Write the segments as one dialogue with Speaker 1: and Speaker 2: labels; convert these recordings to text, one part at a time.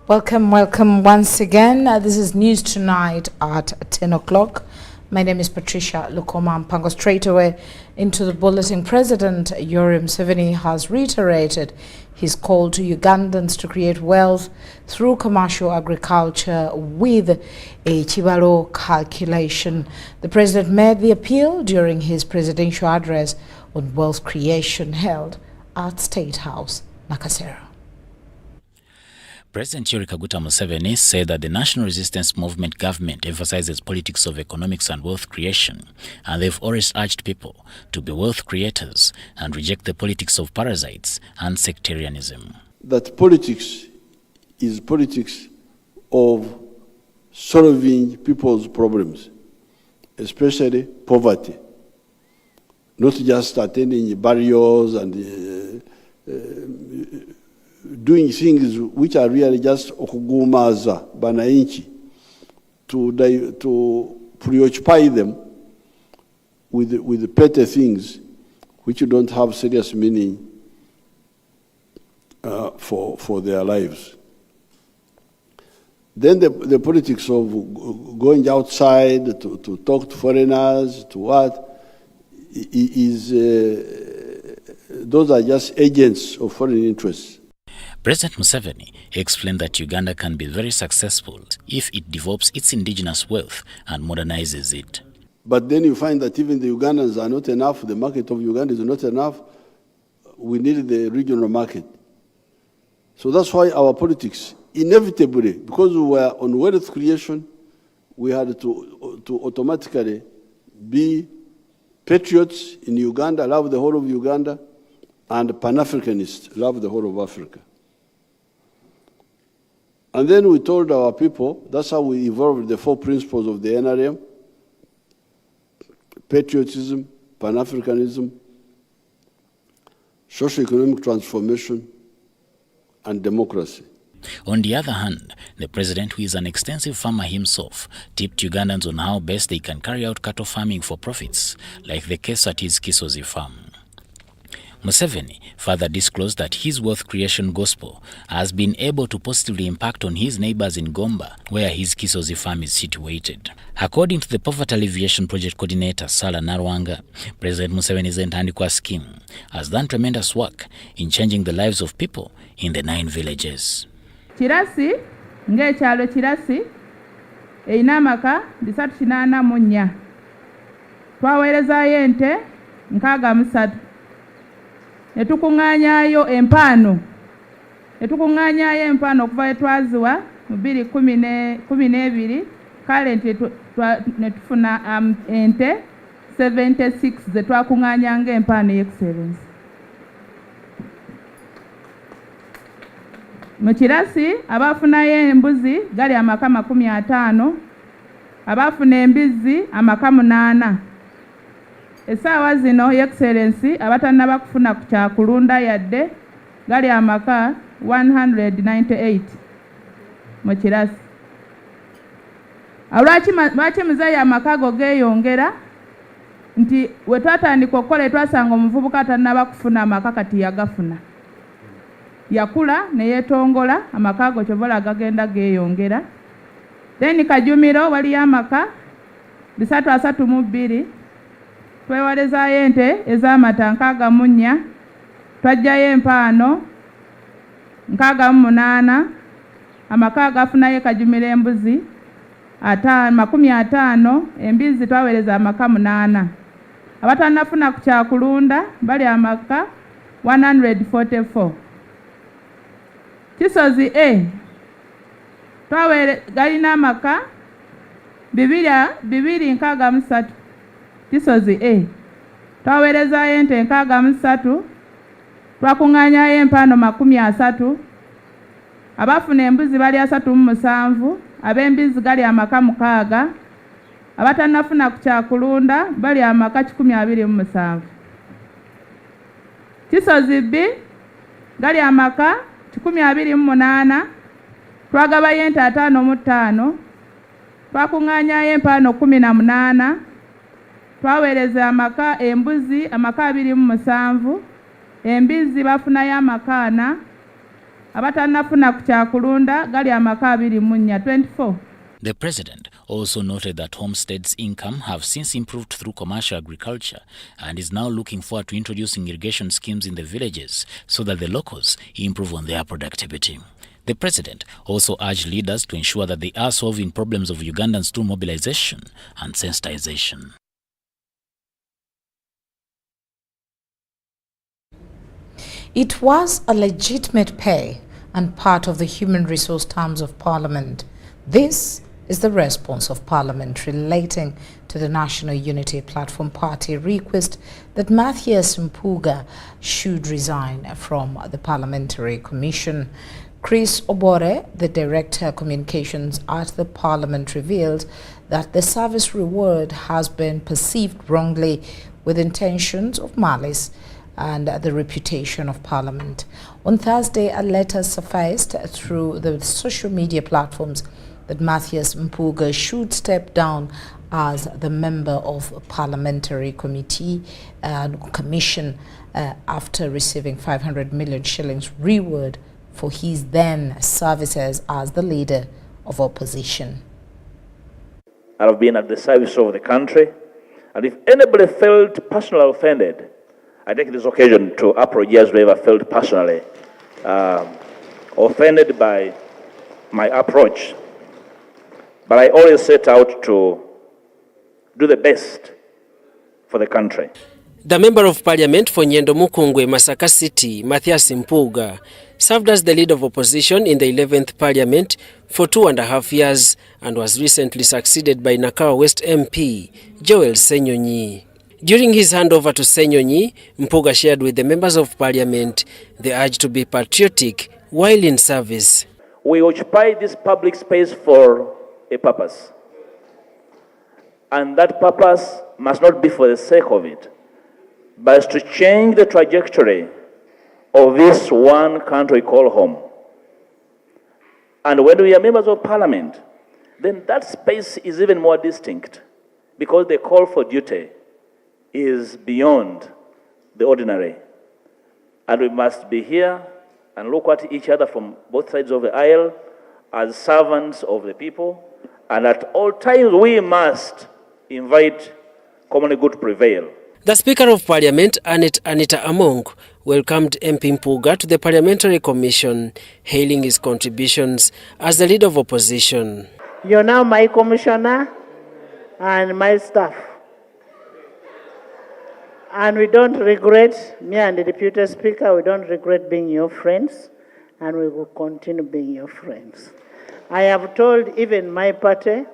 Speaker 1: Welcome once again. This is News Tonight at 10 o'clock. My name is Patricia Lukoma Mpango. Straight away into the bulletin. President Yoweri Museveni has reiterated his call to Ugandans to create wealth through commercial agriculture with a Chibalo calculation. The president made the appeal during his presidential address on wealth creation held at State House, Nakasero.
Speaker 2: President Yoweri Museveni said that the National Resistance Movement government emphasizes politics of economics and wealth creation, and they've always urged people to be wealth creators and reject the politics of parasites and sectarianism.
Speaker 3: That politics is politics of solving people's problems, especially poverty, not just attending barriers and doing things which are really just okugumaza bananchi, to preoccupy them with petty things which don't have serious meaning for their lives. Then the politics of going outside to talk to foreigners, to what, those are just agents of foreign interests.
Speaker 2: President Museveni explained that Uganda can be very successful if it develops its indigenous wealth and modernizes it.
Speaker 3: But then you find that even the Ugandans are not enough, the market of Uganda is not enough. We need the regional market. So that's why our politics, inevitably, because we were on wealth creation, we had to automatically be patriots in Uganda, love the whole of Uganda, and Pan-Africanists, love the whole of Africa. And then we told our people, that's how we evolved the 4 principles of the NRM: patriotism, Pan-Africanism, socio-economic transformation, and democracy.
Speaker 2: On the other hand, the president, who is an extensive farmer himself, tipped Ugandans on how best they can carry out cattle farming for profits, like the case at his Kisozi farm. Museveni further disclosed that his wealth creation gospel has been able to positively impact on his neighbors in Gomba, where his Kisozi farm is situated. According to the Poverty Alleviation Project Coordinator, Sala Narwanga, President Museveni's Entandikwa scheme has done tremendous work in changing the lives of people in the 9 villages.
Speaker 4: Kirasi, ng'ekyalo Kirasi, eyina amaka 384. Twaweerezaayo ente 63. Netukuŋŋaanyaayo empaano okuva etwaziwa mu 2012, kale netufuna ente 76 ze twakuŋŋaanyanga empaano y'excellence. Mu Kirasi abaafunayo embuzi gali amaka 50, abaafuna embizzi amaka 8. Essaawa zino y'excellence abatannaba kufuna ku kyakulunda yadde gali amaka 198 mu Kirasi. Lwaki muzeeyi amaka ago geeyongera? Nti we twatandika okukola twasanga omuvubuka atannaba kufuna amaka kati yagafuna. Yakula ne yeetongola, amaka ago kyobola gagenda geeyongera. Then Kajumiro waliyo amaka 332. Twewalezaayo ente ez'amata 64, twajjayo empaano 68, amaka agafunayo Kajumiro embuzi 50, embizzi twaweereza amaka 8. Abatannafuna ku kyakulunda bali amaka 144. Kisozi galina amaka 263. Kisozi twaweerezaayo ente 63, twakuŋŋaanyaayo empaano 30. Abafuna embuzi bali 37, ab'embizzi gali amaka 6. Abatannafuna ku kyakulunda bali amaka 27. Kisozi gali amaka 28, twagabayo ente 55, twakuŋŋaanyaayo empaano 18. Twaweereza amaka embuzi amaka 27, embizzi bafunayo amaka 4, abatannafuna ku kyakulunda gali amaka 24.
Speaker 2: The president also noted that homesteads' income have since improved through commercial agriculture and is now looking forward to introducing irrigation schemes in the villages so that the locals improve on their productivity. The president also urged leaders to ensure that they are solving problems of Ugandans through mobilization and sensitization.
Speaker 1: It was a legitimate pay and part of the human resource terms of Parliament. This is the response of Parliamentary relating to the National Unity Platform Party request that Matthias Mpuga should resign from the Parliamentary Commission. Chris Obore, the Director of Communications at the Parliament, revealed that the service reward has been perceived wrongly with intentions of malice and the reputation of Parliament. On Thursday, a letter surfaced through the social media platforms that Matthias Mpuga should step down as the member of a parliamentary committee and commission after receiving 500 million shillings reward for his then services as the leader of opposition.
Speaker 5: I've been at the service of the country, and if anybody felt personally offended, I take this occasion to apologize to whoever felt personally offended by my approach. But I always set out to do the best for the country.
Speaker 6: The Member of Parliament for Nyendo Mukungwe, Masaka City, Matthias Mpuga, served as the leader of opposition in the 11th Parliament for 2.5 years and was recently succeeded by Nakawa West MP, Joel Senyonyi. During his handover to Senyonyi, Mpuga shared with the members of Parliament the urge to be patriotic while in service.
Speaker 5: We occupy this public space for a purpose. And that purpose must not be for the sake of it, but to change the trajectory of this one country called home. And when we are members of Parliament, then that space is even more distinct because the call for duty is beyond the ordinary. And we must be here and look at each other from both sides of the aisle as servants of the people. And at all times we must invite common good to prevail.
Speaker 6: The Speaker of Parliament, Anita Among, welcomed MP Mpuga to the Parliamentary Commission, hailing his contributions as the leader of opposition.
Speaker 7: You're now my commissioner and my staff. And we don't regret, me and the Deputy Speaker, we don't regret being your friends, and we will continue being your friends. I have told even my party,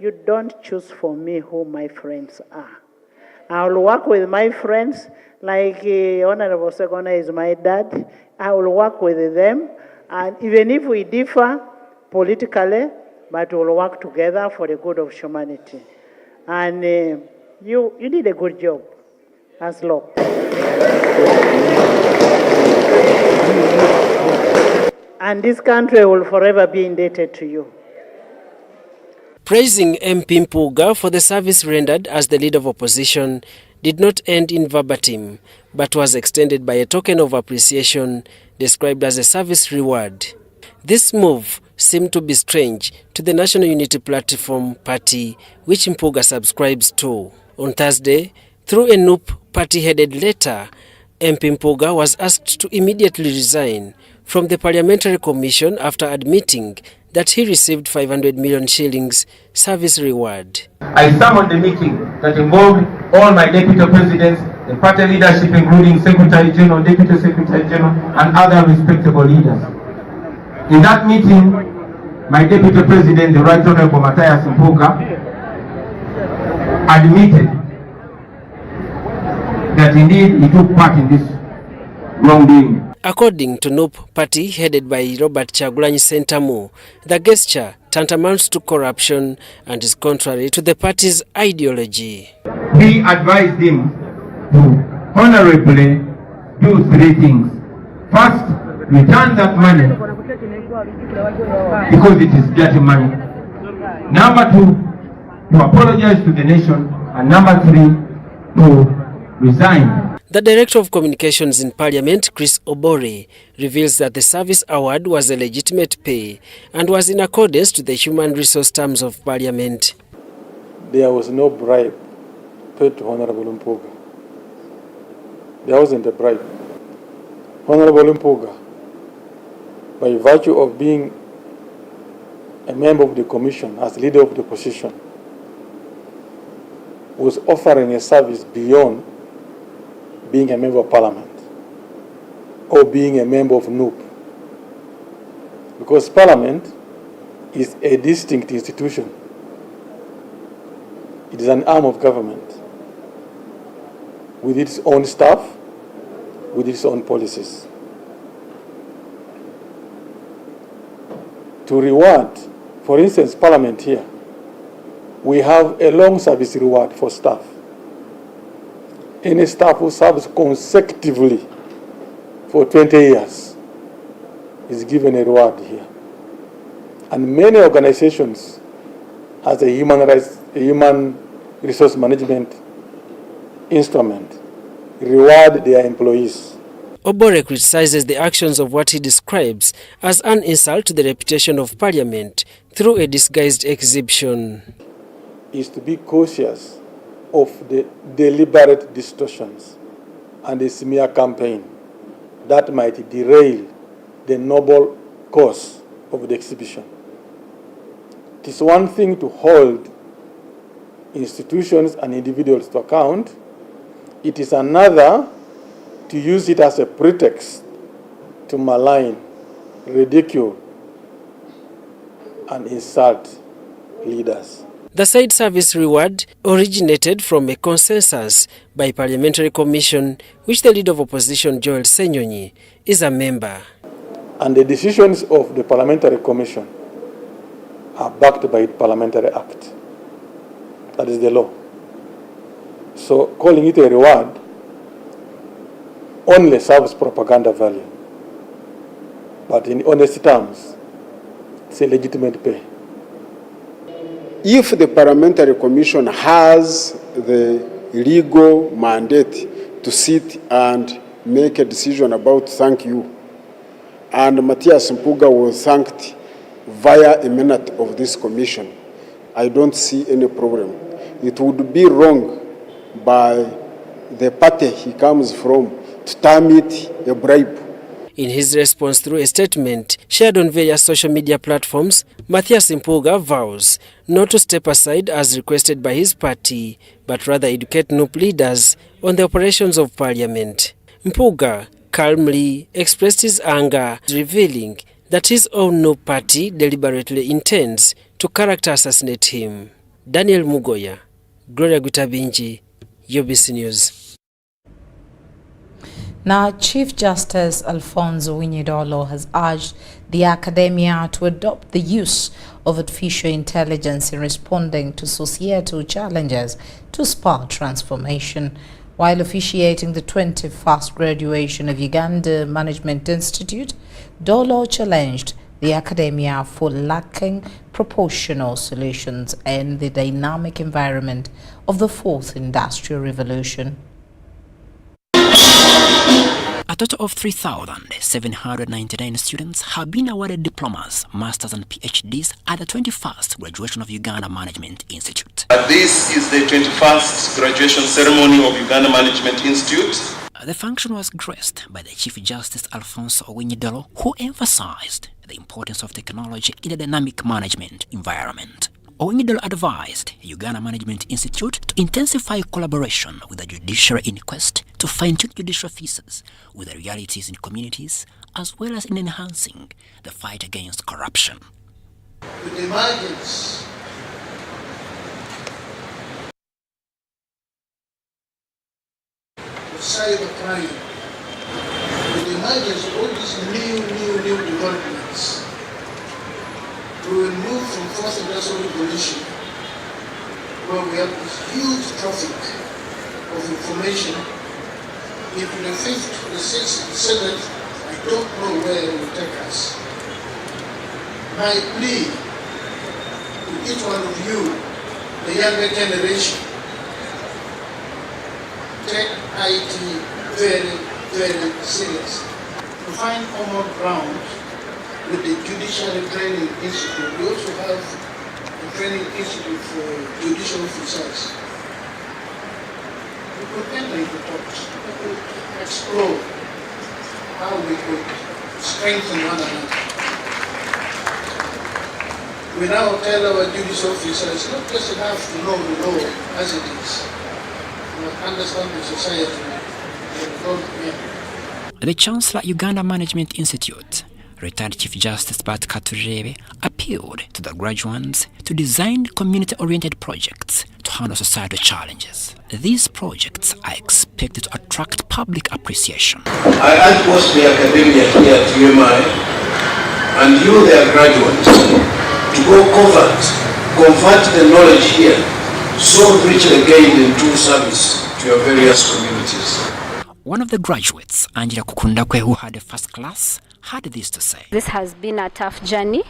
Speaker 7: you don't choose for me who my friends are. I will work with my friends, like Honorable Segona is my dad. I will work with them, and even if we differ politically, but we will work together for the good of humanity. And you did a good job as law. And this country will forever be indebted to you.
Speaker 6: Praising MP Mpuga for the service rendered as the leader of opposition did not end in verbatim, but was extended by a token of appreciation described as a service reward. This move seemed to be strange to the National Unity Platform Party, which Mpuga subscribes to. On Thursday, through a NUP party-headed letter, MP Mpuga was asked to immediately resign from the Parliamentary Commission after admitting that he received 500 million shillings service reward.
Speaker 8: I summoned a meeting that involved all my deputy presidents, the party leadership including Secretary General, Deputy Secretary General and other respectable leaders. In that meeting, my deputy president, the Right Honorable Matthias Mpuga, admitted that indeed he took part in this wrongdoing.
Speaker 6: According to NUP party headed by Robert Chagulanyi Sentamu, the gesture tantamounts to corruption and is contrary to the party's ideology.
Speaker 8: We advised him to honorably do 3 things. First, return that money because it is dirty money. Number 2, to apologize to the nation. And number 3, to resign.
Speaker 6: The Director of Communications in Parliament, Chris Obore, reveals that the service award was a legitimate pay and was in accordance to the human resource terms of Parliament.
Speaker 9: There was no bribe paid to Honorable Mpuga. There wasn't a bribe. Honorable Mpuga, by virtue of being a member of the commission as leader of the opposition, was offering a service beyond being a member of parliament or being a member of NUP. Because parliament is a distinct institution. It is an arm of government with its own staff, with its own policies. To reward, for instance, parliament here, we have a long service reward for staff. Any staff who serves consecutively for 20 years is given a reward here. And many organizations has a human resource management instrument, reward their employees.
Speaker 6: Obore criticizes the actions of what he describes as an insult to the reputation of Parliament through a disguised exhibition.
Speaker 9: Is to be cautious of the deliberate distortions and the smear campaign that might derail the noble cause of the exhibition. It is one thing to hold institutions and individuals to account. It is another to use it as a pretext to malign, ridicule, and insult leaders.
Speaker 6: The side service reward originated from a consensus by Parliamentary Commission, which the Leader of Opposition, Joel Senyonyi, is a member.
Speaker 9: And the decisions of the Parliamentary Commission are backed by the Parliamentary Act. That is the law. So calling it a reward only serves propaganda value. But in honest terms, it's a legitimate pay.
Speaker 10: If the Parliamentary Commission has the legal mandate to sit and make a decision about thank you, and Matthias Mpuga was thanked via a minute of this commission, I don't see any problem. It would be wrong by the party he comes from to term it a bribe.
Speaker 6: In his response through a statement shared on various social media platforms, Matthias Mpuga vows not to step aside as requested by his party, but rather educate NUP leaders on the operations of Parliament. Mpuga calmly expressed his anger, revealing that his own NUP party deliberately intends to character assassinate him. Daniel Mugoya, Gloria Gutabinji, UBC News.
Speaker 1: Now, Chief Justice Alfonso Winyidolo has urged the academia to adopt the use of artificial intelligence in responding to societal challenges to spur transformation. While officiating the 21st graduation of Uganda Management Institute, Dolo challenged the academia for lacking proportional solutions in the dynamic environment of the fourth industrial revolution.
Speaker 11: A total of 3,799 students have been awarded diplomas, masters and PhDs at the 21st graduation of Uganda Management Institute.
Speaker 12: This is the 21st graduation ceremony of Uganda Management Institute.
Speaker 11: The function was graced by the Chief Justice Alfonso Winyidolo, who emphasized the importance of technology in a dynamic management environment. Winyidolo advised Uganda Management Institute to intensify collaboration with the judiciary in quest to fine-tune judicial officers with the realities in communities, as well as in enhancing the fight against corruption.
Speaker 13: With the emergence of cybercrime, with the emergence of all these new developments, we will move from fourth industrial revolution, where we have this huge traffic of information, into the fifth, the sixth, the seventh. I don't know where it will take us. My plea to each one of you, the younger generation, take IT very, very seriously to find common ground with the Judiciary Training Institute. We also have a training institute for judicial officers. We could enter into talks. We could explore how we could strengthen one another. We now tell our judicial officers it's not just enough to know the law as it is, but understand the society and the government.
Speaker 11: The Chancellor Uganda Management Institute, retired Chief Justice Bart Katurebe, appealed to the graduates to design community-oriented projects to handle societal challenges. These projects are expected to attract public appreciation.
Speaker 14: I urge both the academia here at UMI and you, their graduates, to go covert, convert the knowledge here so richly gained into service to your various communities.
Speaker 11: One of the graduates, Angela Kukundakwe, who had a first class, had this to say.
Speaker 15: This has been a tough journey.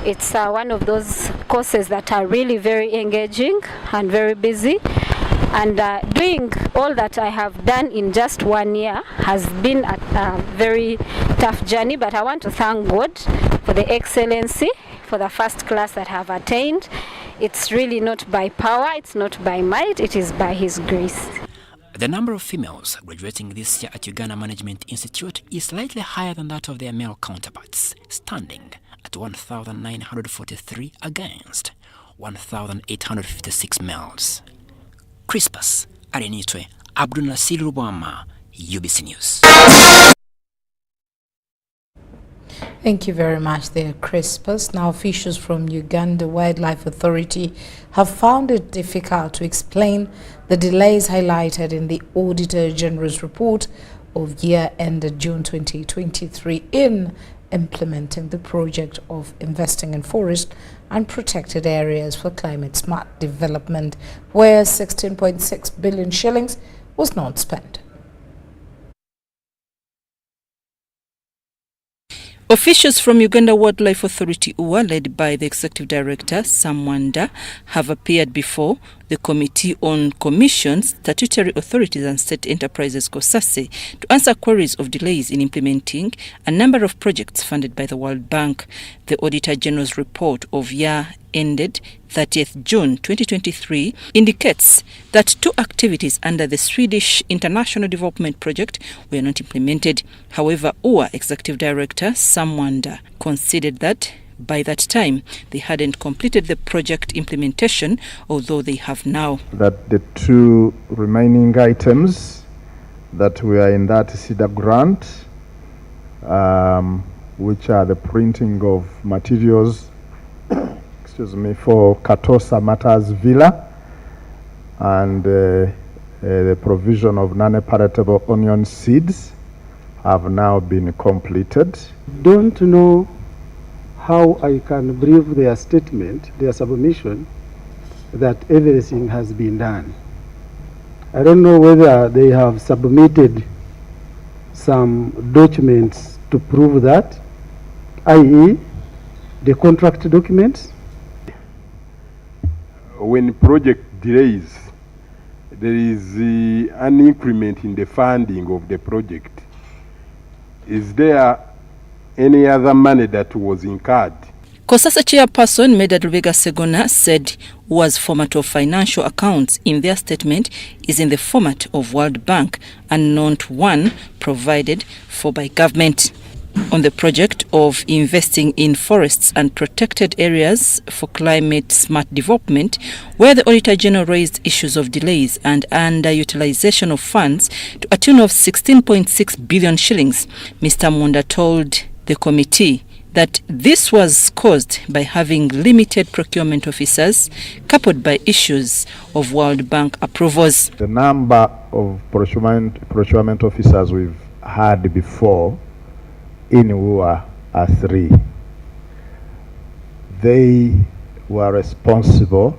Speaker 15: It's one of those courses that are really very engaging and very busy. And doing all that I have done in just 1 year has been a very tough journey, but I want to thank God for the excellency, for the first class that I have attained. It's really not by power, it's not by might, it is by His grace.
Speaker 11: The number of females graduating this year at Uganda Management Institute is slightly higher than that of their male counterparts, standing at 1,943 against 1,856 males. Crispus Arenitwe, Abdul Nasir Rubama, UBC News.
Speaker 1: Thank you very much there, Crispus. Now, officials from Uganda Wildlife Authority have found it difficult to explain the delays highlighted in the Auditor General's report of year ended June 2023 in implementing the project of investing in forest and protected areas for climate smart development, where 16.6 billion shillings was not spent.
Speaker 16: Officials from Uganda Wildlife Authority, UWA, led by the Executive Director, Sam Wanda, have appeared before the Committee on Commissions, Statutory Authorities and State Enterprises, COSASE, to answer queries of delays in implementing a number of projects funded by the World Bank. The Auditor General's report of year ended 30th June 2023 indicates that 2 activities under the Swedish International Development Project were not implemented. However, UWA Executive Director Sam Wanda considered that by that time they hadn't completed the project implementation, although they have now.
Speaker 17: That the 2 remaining items that were in that CEDA grant, which are the printing of materials for Katosa Matters Villa and the provision of non-palatable onion seeds have now been completed.
Speaker 18: Don't know how I can brief their statement, their submission, that everything has been done. I don't know whether they have submitted some documents to prove that, i.e. the contract documents.
Speaker 19: When project delays, there is an increment in the funding of the project. Is there any other money that was incurred?
Speaker 16: COSASE chairperson Medad Rubega Segona said UWA's format of financial accounts in their statement is in the format of World Bank and not one provided for by government. On the project of investing in forests and protected areas for climate smart development, where the Auditor General raised issues of delays and underutilization of funds to a tune of 16.6 billion shillings, Mr. Munda told the committee that this was caused by having limited procurement officers coupled by issues of World Bank approvals.
Speaker 17: The number of procurement officers we've had before in UWA are 3. They were responsible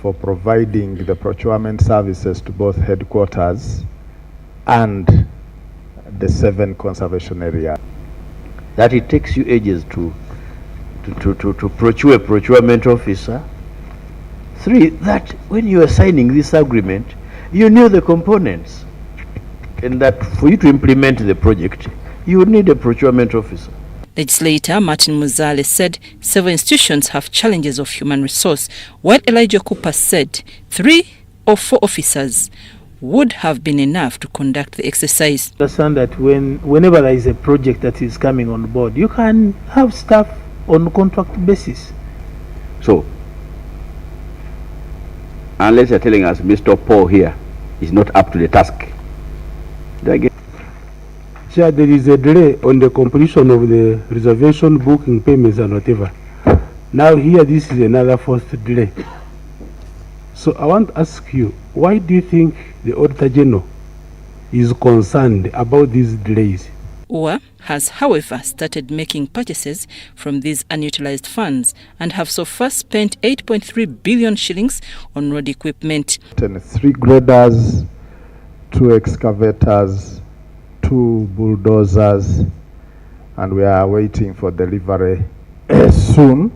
Speaker 17: for providing the procurement services to both headquarters and the 7 conservation areas.
Speaker 20: That it takes you ages to procure a procurement officer. 3, that when you are signing this agreement, you knew the components. and that for you to implement the project, you would need a procurement officer.
Speaker 16: Legislator Martin Muzale said several institutions have challenges of human resource, while Elijah Cooper said 3 or 4 officers would have been enough to conduct the exercise.
Speaker 21: Understand that whenever there is a project that is coming on board, you can have staff on contract basis.
Speaker 20: So, unless you're telling us Mr. Paul here is not up to the task.
Speaker 18: Chair, there is a delay on the completion of the reservation booking payments and whatever. Now here this is another 4th delay. So I want to ask you, why do you think the Auditor General is concerned about these delays?
Speaker 16: UWA has, however, started making purchases from these unutilized funds and have so far spent 8.3 billion shillings on road equipment.
Speaker 17: 3 graders, 2 excavators, 2 bulldozers, and we are waiting for delivery soon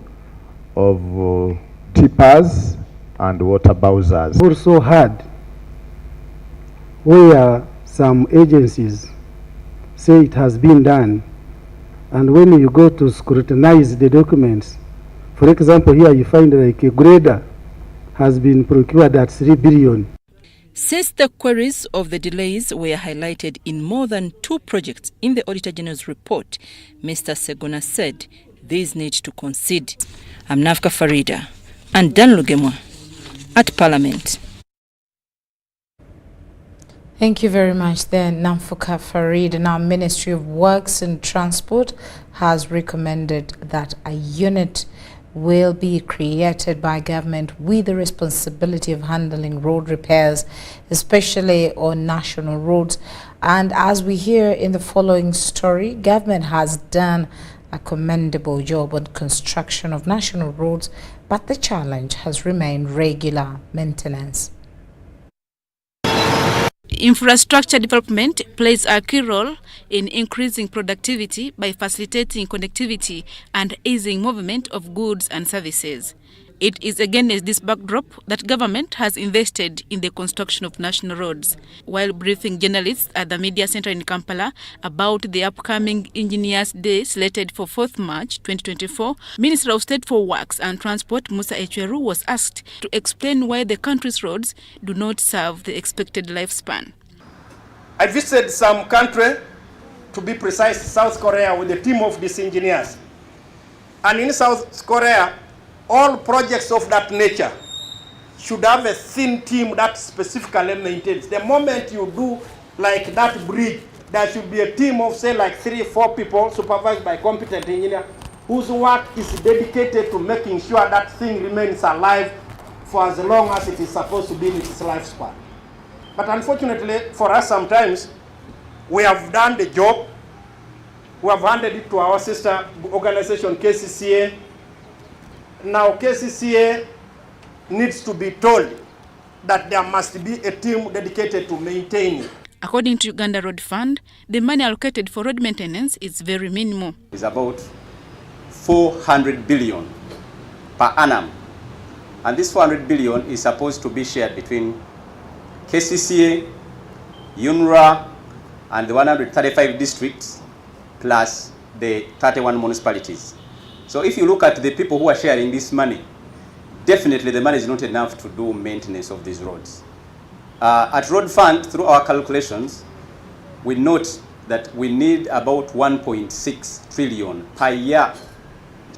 Speaker 17: of tippers and water bowsers.
Speaker 18: Also had where some agencies say it has been done, and when you go to scrutinize the documents, for example, here you find like a grader has been procured at 3 billion.
Speaker 16: Since the queries of the delays were highlighted in more than 2 projects in the Auditor General's report, Mr. Segona said these need to concede. I'm Nafka Farida and Dan Lugemwa at Parliament.
Speaker 1: Thank you very much there, Namfuka Farid. And our Ministry of Works and Transport has recommended that a unit will be created by government with the responsibility of handling road repairs, especially on national roads. And as we hear in the following story, government has done a commendable job on construction of national roads, but the challenge has remained regular maintenance.
Speaker 22: Infrastructure development plays a key role in increasing productivity by facilitating connectivity and easing movement of goods and services. It is against this backdrop that government has invested in the construction of national roads. While briefing journalists at the Media Center in Kampala about the upcoming Engineers' Day slated for 4th March 2024, Minister of State for Works and Transport Musa Echweru was asked to explain why the country's roads do not serve the expected lifespan.
Speaker 23: I visited some country, to be precise, South Korea, with a team of these engineers. And in South Korea, all projects of that nature should have a thin team that specifically maintains. The moment you do like that bridge, there should be a team of say like 3 or 4 people supervised by competent engineer whose work is dedicated to making sure that thing remains alive for as long as it is supposed to be in its lifespan. But unfortunately for us sometimes, we have done the job, we have handed it to our sister organization KCCA. Now KCCA needs to be told that there must be a team dedicated to maintaining.
Speaker 22: According to Uganda Road Fund, the money allocated for road maintenance is very minimal.
Speaker 24: It's about 400 billion per annum. And this 400 billion is supposed to be shared between KCCA, UNRWA, and the 135 districts, plus the 31 municipalities. So if you look at the people who are sharing this money, definitely the money is not enough to do maintenance of these roads. At Road Fund, through our calculations, we note that we need about 1.6 trillion per year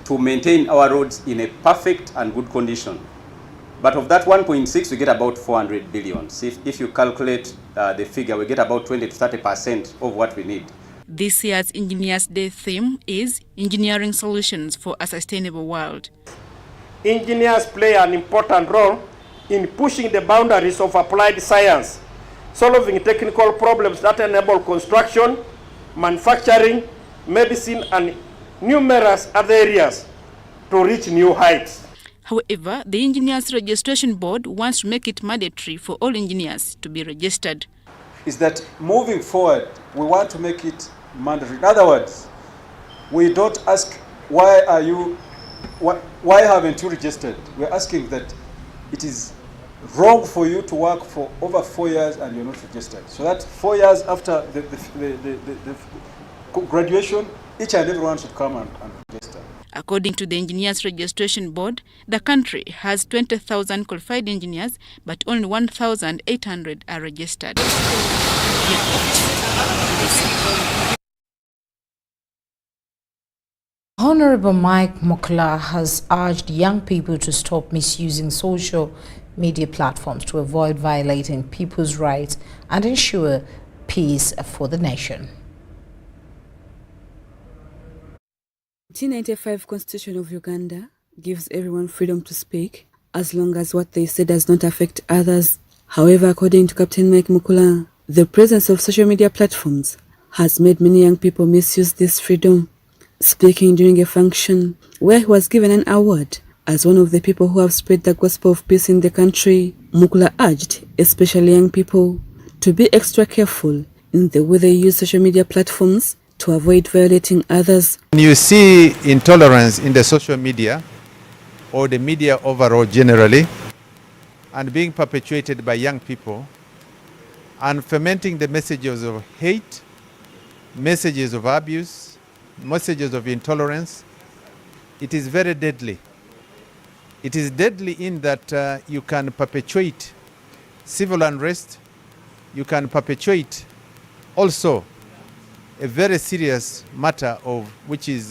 Speaker 24: to maintain our roads in a perfect and good condition. But of that 1.6, we get about 400 billion. So if you calculate the figure, we get about 20 to 30% of what we need.
Speaker 22: This year's Engineers' Day theme is Engineering Solutions for a Sustainable World.
Speaker 23: Engineers play an important role in pushing the boundaries of applied science, solving technical problems that enable construction, manufacturing, medicine, and numerous other areas to reach new heights.
Speaker 22: However, the Engineers Registration Board wants to make it mandatory for all engineers to be registered.
Speaker 25: Is that moving forward, we want to make it mandatory. In other words, we don't ask why haven't you registered? We're asking that it is wrong for you to work for over 4 years and you're not registered. So that 4 years after the graduation, each and everyone should come and register.
Speaker 22: According to the Engineers Registration Board, the country has 20,000 qualified engineers, but only 1,800 are registered.
Speaker 1: Honorable Mike Mukla has urged young people to stop misusing social media platforms to avoid violating people's rights and ensure peace for the nation.
Speaker 2: 1995 Constitution of Uganda gives everyone freedom to speak as long as what they say does not affect others. However, according to Captain Mike Mukula, the presence of social media platforms has made many young people misuse this freedom. Speaking during a function where he was given an award as one of the people who have spread the gospel of peace in the country, Mukula urged especially young people to be extra careful in the way they use social media platforms to avoid violating others.
Speaker 3: When you see intolerance in the social media or the media overall generally and being perpetuated by young people and fermenting the messages of hate, messages of abuse, messages of intolerance, it is very deadly. It is deadly in that you can perpetuate civil unrest, you can perpetuate also a very serious matter of which is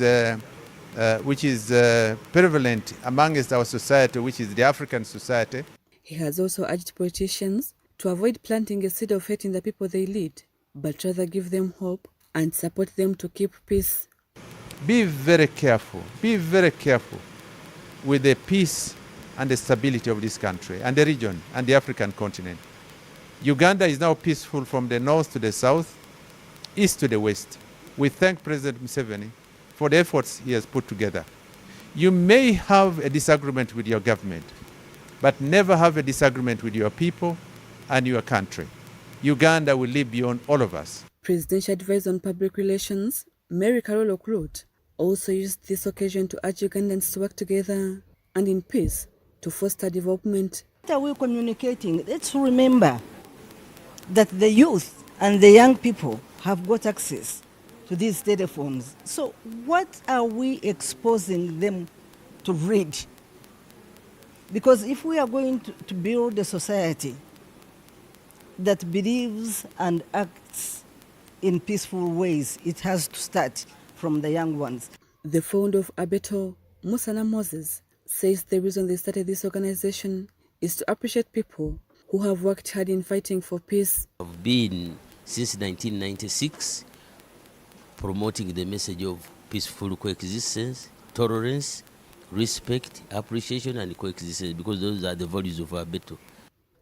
Speaker 3: prevalent amongst our society, which is the African society.
Speaker 2: He has also urged politicians to avoid planting a seed of hate in the people they lead, but rather give them hope and support them to keep peace.
Speaker 3: Be very careful with the peace and the stability of this country and the region and the African continent. Uganda is now peaceful from the north to the south, east to the west. We thank President Museveni for the efforts he has put together. You may have a disagreement with your government, but never have a disagreement with your people and your country. Uganda will live beyond all of us.
Speaker 2: Presidential Advisor on Public Relations, Mary Carol Okrut, also used this occasion to urge Ugandans to work together and in peace to foster development.
Speaker 4: What are we communicating? Let's remember that the youth and the young people have got access to these telephones. So what are we exposing them to read? Because if we are going to build a society that believes and acts in peaceful ways, it has to start from the young ones.
Speaker 2: The founder of Abeto, Musana Moses, says the reason they started this organization is to appreciate people who have worked hard in fighting for peace.
Speaker 5: I've been since 1996 promoting the message of peaceful coexistence, tolerance, respect, appreciation, and coexistence, because those are the values of Abeto.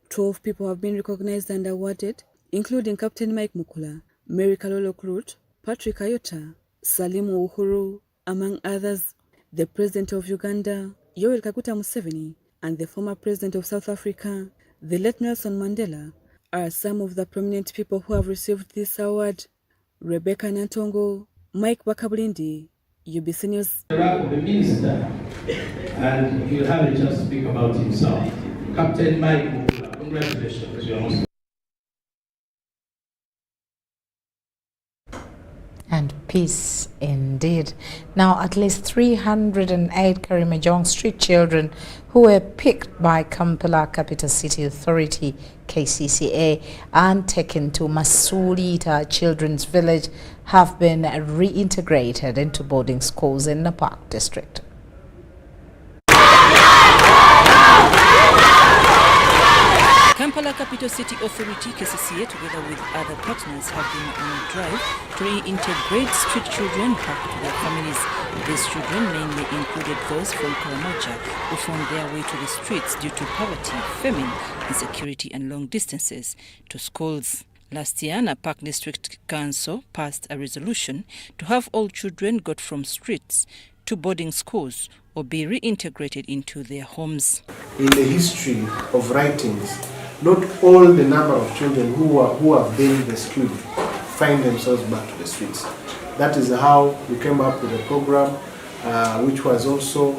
Speaker 2: 12 people have been recognized and awarded, including Captain Mike Mukula, Mary Kalolo Krut, Patrick Ayota, Salimu Uhuru, among others. The President of Uganda, Yoweri Kaguta Museveni, and the former President of South Africa, the late Nelson Mandela, are some of the prominent people who have received this award. Rebecca Nantongo, Mike Bakabulindi, UBC News.
Speaker 7: The minister, and he'll have a chance to speak about himself. Captain Mike, congratulations. You are most
Speaker 1: and peace indeed. Now, at least 308 Karimejong street children who were picked by Kampala Capital City Authority, KCCA, and taken to Masulita Children's Village have been reintegrated into boarding schools in Napak district.
Speaker 16: Kampala Capital City Authority, KCCA, together with other partners, have been on a drive to reintegrate street children back to their families. These children mainly included those from Karamoja who found their way to the streets due to poverty, famine, insecurity and long distances to schools. Last year, Napak District Council passed a resolution to have all children got from streets to boarding schools or be reintegrated into their homes.
Speaker 26: In the history of writings, not all the number of children who have been rescued find themselves back to the streets. That is how we came up with a program which was also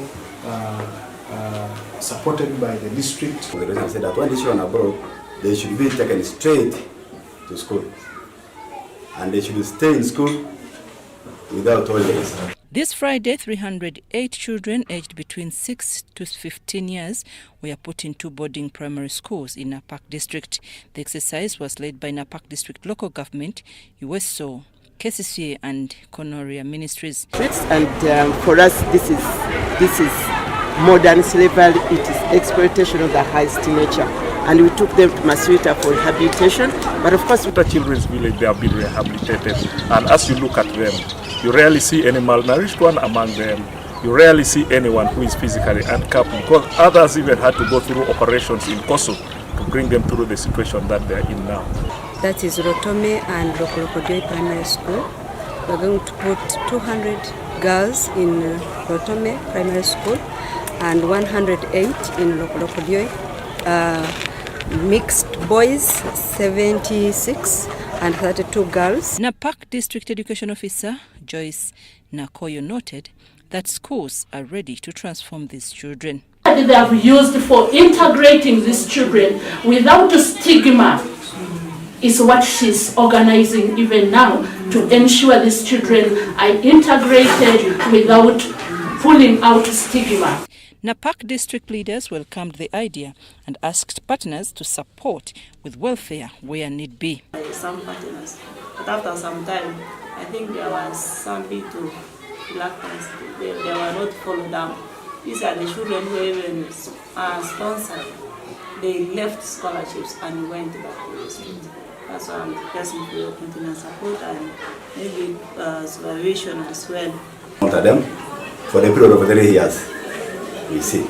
Speaker 26: supported by the district.
Speaker 6: The president said that when the children are abroad, they should be taken straight to school. And they should stay in school without holidays.
Speaker 16: This Friday, 308 children aged between 6 to 15 years were put into boarding primary schools in Napak District. The exercise was led by Napak District Local Government, USO, KCCA and Konoria Ministries.
Speaker 8: And for us, this is modern slavery. It is exploitation of the highest nature. And we took them to Maswita for rehabilitation. But of course,
Speaker 9: with the children's village, they have been rehabilitated. And as you look at them, you rarely see any malnourished one among them. You rarely see anyone who is physically handicapped, because others even had to go through operations in Koso to bring them through the situation that they are in now.
Speaker 10: That is Rotome and Agroecology Primary School. We're going to put 200 girls in Rotome Primary School and 108 in Agroecology. Mixed boys, 76 and 32 girls.
Speaker 16: Napak District Education Officer Joyce Nakoyo noted that schools are ready to transform these children.
Speaker 12: They have used for integrating these children without a stigma is what she's organizing even now to ensure these children are integrated without pulling out stigma.
Speaker 16: Napak district leaders welcomed the idea and asked partners to support with welfare where need be.
Speaker 13: Some partners, but after some time, I think there was some bit of reluctance. They were not followed down. These are the children who even sponsored. They left scholarships and went back to the street. That's why I'm requesting for your continued support and maybe supervision as well.
Speaker 6: Monitor them for the period of 3 years. We see.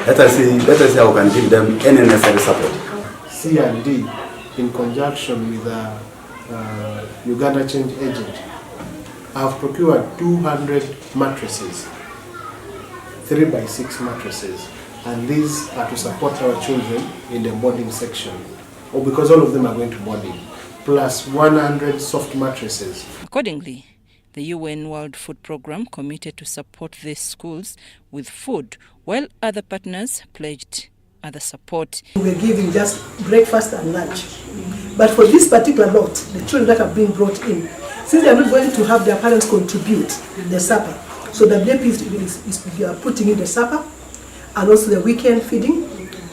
Speaker 6: Let us see how we can give them any necessary support.
Speaker 26: C&D, in conjunction with the Uganda Change Agent, have procured 200 mattresses, 3x6 mattresses, and these are to support our children in the boarding section, or because all of them are going to boarding, plus 100 soft mattresses.
Speaker 16: Accordingly, the UN World Food Programme committed to support these schools with food, while other partners pledged other support.
Speaker 27: We're giving just breakfast and lunch. But for this particular lot, the children that have been brought in, since they are not going to have their parents contribute the supper, so the WP is putting in the supper, and also the weekend feeding,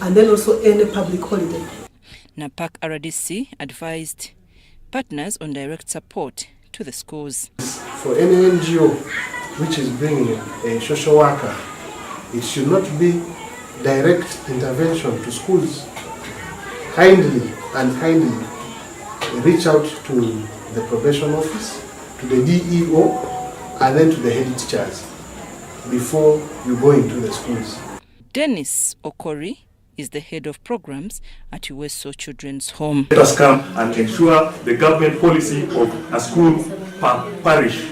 Speaker 27: and then also any public holiday.
Speaker 16: Napak RDC advised partners on direct support to the schools.
Speaker 26: For any NGO which is bringing a social worker, it should not be direct intervention to schools. Kindly reach out to the probation office, to the DEO, and then to the head teachers before you go into the schools.
Speaker 16: Dennis Okori is the head of programs at USO Children's Home.
Speaker 9: Let us come and ensure the government policy of a school per parish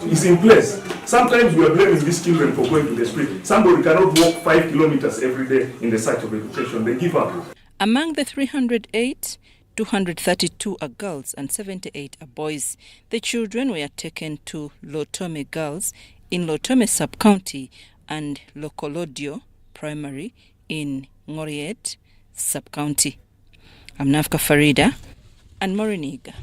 Speaker 9: is in place. Sometimes we are blaming these children for going to the street. Somebody cannot walk 5 kilometers every day in the search of education. They give up.
Speaker 16: Among the 308, 232 are girls and 78 are boys. The children were taken to Lotome Girls in Lotome Sub-County and Lokolodio Primary in Ngoriet Sub-County. I'm Nafka Farida and Moriniga.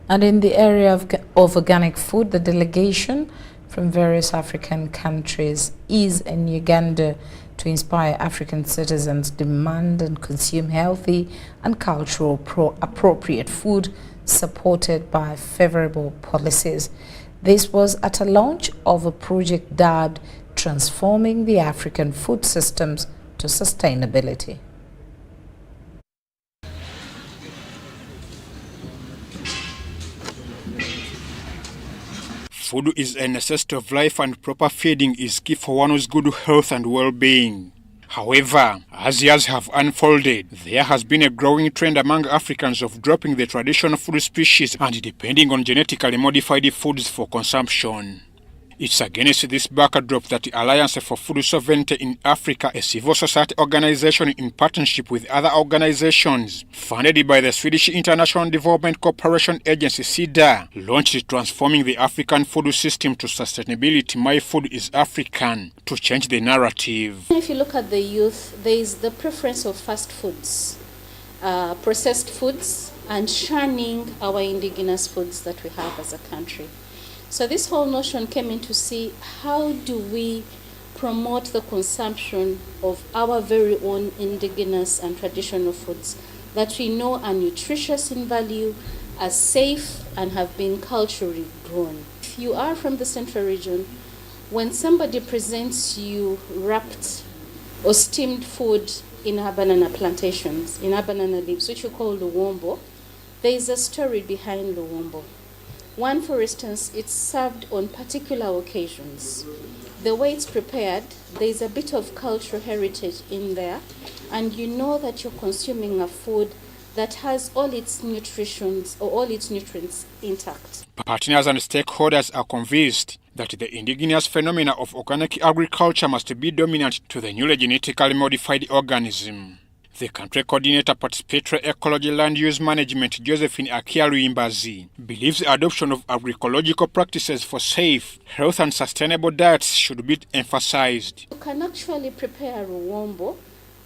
Speaker 1: And in the area of organic food, the delegation from various African countries is in Uganda to inspire African citizens to demand and consume healthy and cultural appropriate food supported by favorable policies. This was at a launch of a project dubbed Transforming the African Food Systems to Sustainability.
Speaker 28: Food is a necessity of life, and proper feeding is key for one's good health and well-being. However, as years have unfolded, there has been a growing trend among Africans of dropping the traditional food species and depending on genetically modified foods for consumption. It's against this backdrop that the Alliance for Food Sovereignty in Africa, a civil society organization in partnership with other organizations, funded by the Swedish International Development Cooperation Agency (SIDA), launched Transforming the African Food System to Sustainability, My Food is African, to change the narrative.
Speaker 11: If you look at the youth, there is the preference of fast foods, processed foods, and shunning our indigenous foods that we have as a country. So this whole notion came in to see how do we promote the consumption of our very own indigenous and traditional foods that we know are nutritious in value, are safe, and have been culturally grown. If you are from the Central Region, when somebody presents you wrapped or steamed food in our banana plantations, in our banana leaves, which we call luwombo, there is a story behind luwombo. One, for instance, it's served on particular occasions. The way it's prepared, there's a bit of cultural heritage in there, and you know that you're consuming a food that has all its nutrients or all its nutrients intact.
Speaker 28: Partners and stakeholders are convinced that the indigenous phenomena of organic agriculture must be dominant to the newly genetically modified organism. The country coordinator participatory ecology land use management, Josephine Akialu-Imbazi, believes the adoption of agroecological practices for safe, health and sustainable diets should be emphasized.
Speaker 11: You can actually prepare a ruwombo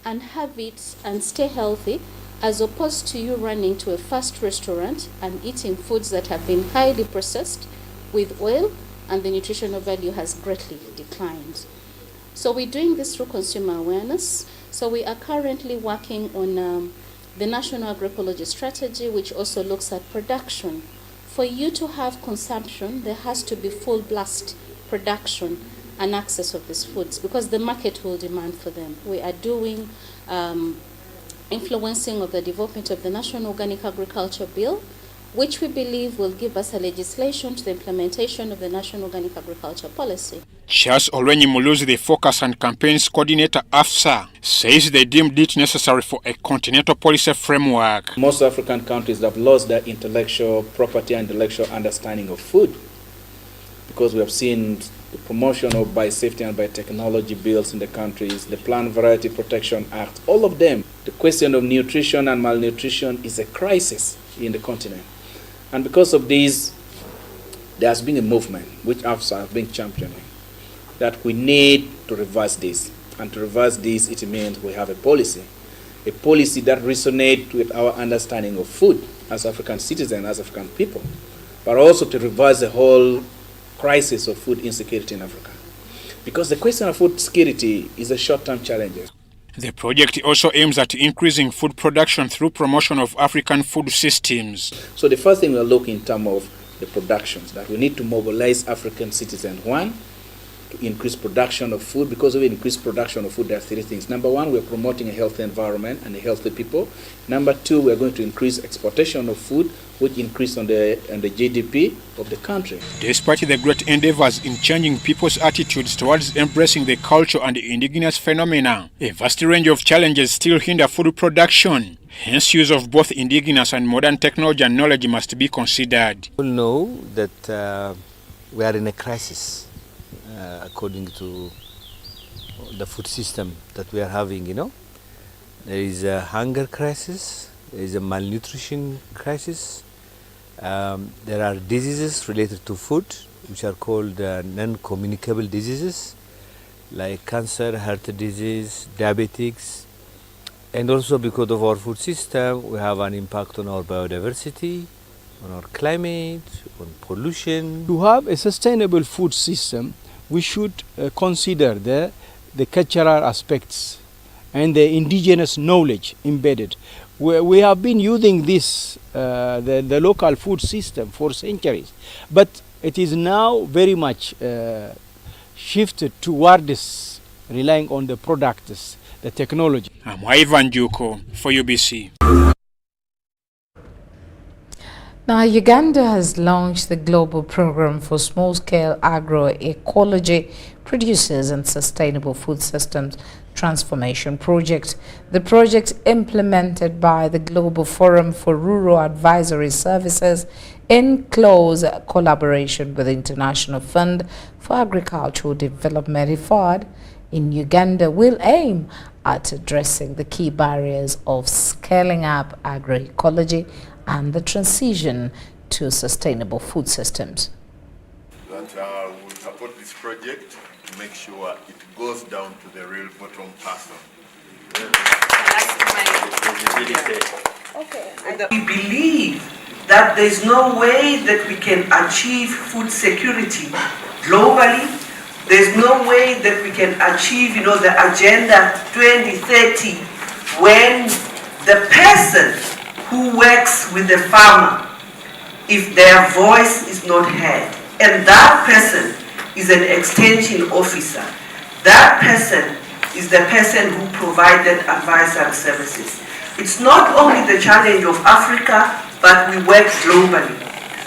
Speaker 11: and have it and stay healthy, as opposed to you running to a fast restaurant and eating foods that have been highly processed with oil, and the nutritional value has greatly declined. So we're doing this through consumer awareness. So we are currently working on the National Agroecology Strategy, which also looks at production. For you to have consumption, there has to be full blast production and access of these foods because the market will demand for them. We are doing influencing of the development of the National Organic Agriculture Bill, which we believe will give us a legislation to the implementation of the National Organic Agriculture Policy.
Speaker 28: Charles Olwenyi Muluzi, the Focus and Campaigns Coordinator, AFSA, says they deemed it necessary for a continental policy framework.
Speaker 14: Most African countries have lost their intellectual property and intellectual understanding of food because we have seen the promotion of biosafety and biotechnology bills in the countries, the Plant Variety Protection Act, all of them. The question of nutrition and malnutrition is a crisis in the continent. And because of this, there has been a movement, which AFSA has been championing, that we need to reverse this. And to reverse this, it means we have a policy that resonates with our understanding of food as African citizens, as African people, but also to reverse the whole crisis of food insecurity in Africa. Because the question of food security is a short-term challenge.
Speaker 28: The project also aims at increasing food production through promotion of African food systems.
Speaker 14: So the first thing we're looking in terms of the productions, that we need to mobilize African citizens. One, to increase production of food. Because we increase production of food, there are three things. Number one, we're promoting a healthy environment and a healthy people. Number two, we're going to increase exportation of food, which increase on the GDP of the country.
Speaker 28: Despite the great endeavors in changing people's attitudes towards embracing the culture and the indigenous phenomena, a vast range of challenges still hinder food production. Hence, use of both indigenous and modern technology and knowledge must be considered.
Speaker 15: We know that we are in a crisis according to the food system that we are having, There is a hunger crisis, there is a malnutrition crisis, there are diseases related to food, which are called non-communicable diseases, like cancer, heart disease, diabetics, and also because of our food system, we have an impact on our biodiversity, on our climate, on pollution.
Speaker 17: To have a sustainable food system, we should consider the cultural aspects and the indigenous knowledge embedded. We have been using this, the local food system for centuries, but it is now very much shifted towards relying on the products, the technology.
Speaker 28: I'm Ivan Juko for UBC.
Speaker 1: Now, Uganda has launched the global program for small-scale agroecology, producers and sustainable food systems, Transformation Project. The project, implemented by the Global Forum for Rural Advisory Services in close collaboration with the International Fund for Agricultural Development (IFAD) in Uganda, will aim at addressing the key barriers of scaling up agroecology and the transition to sustainable food systems.
Speaker 18: That will support this project to make sure it goes down to the real bottom person.
Speaker 19: We believe that there is no way that we can achieve food security globally. There is no way that we can achieve, the Agenda 2030 when the person who works with the farmer, if their voice is not heard, and that person is an extension officer, that person is the person who provided advisory services. It's not only the challenge of Africa, but we work globally.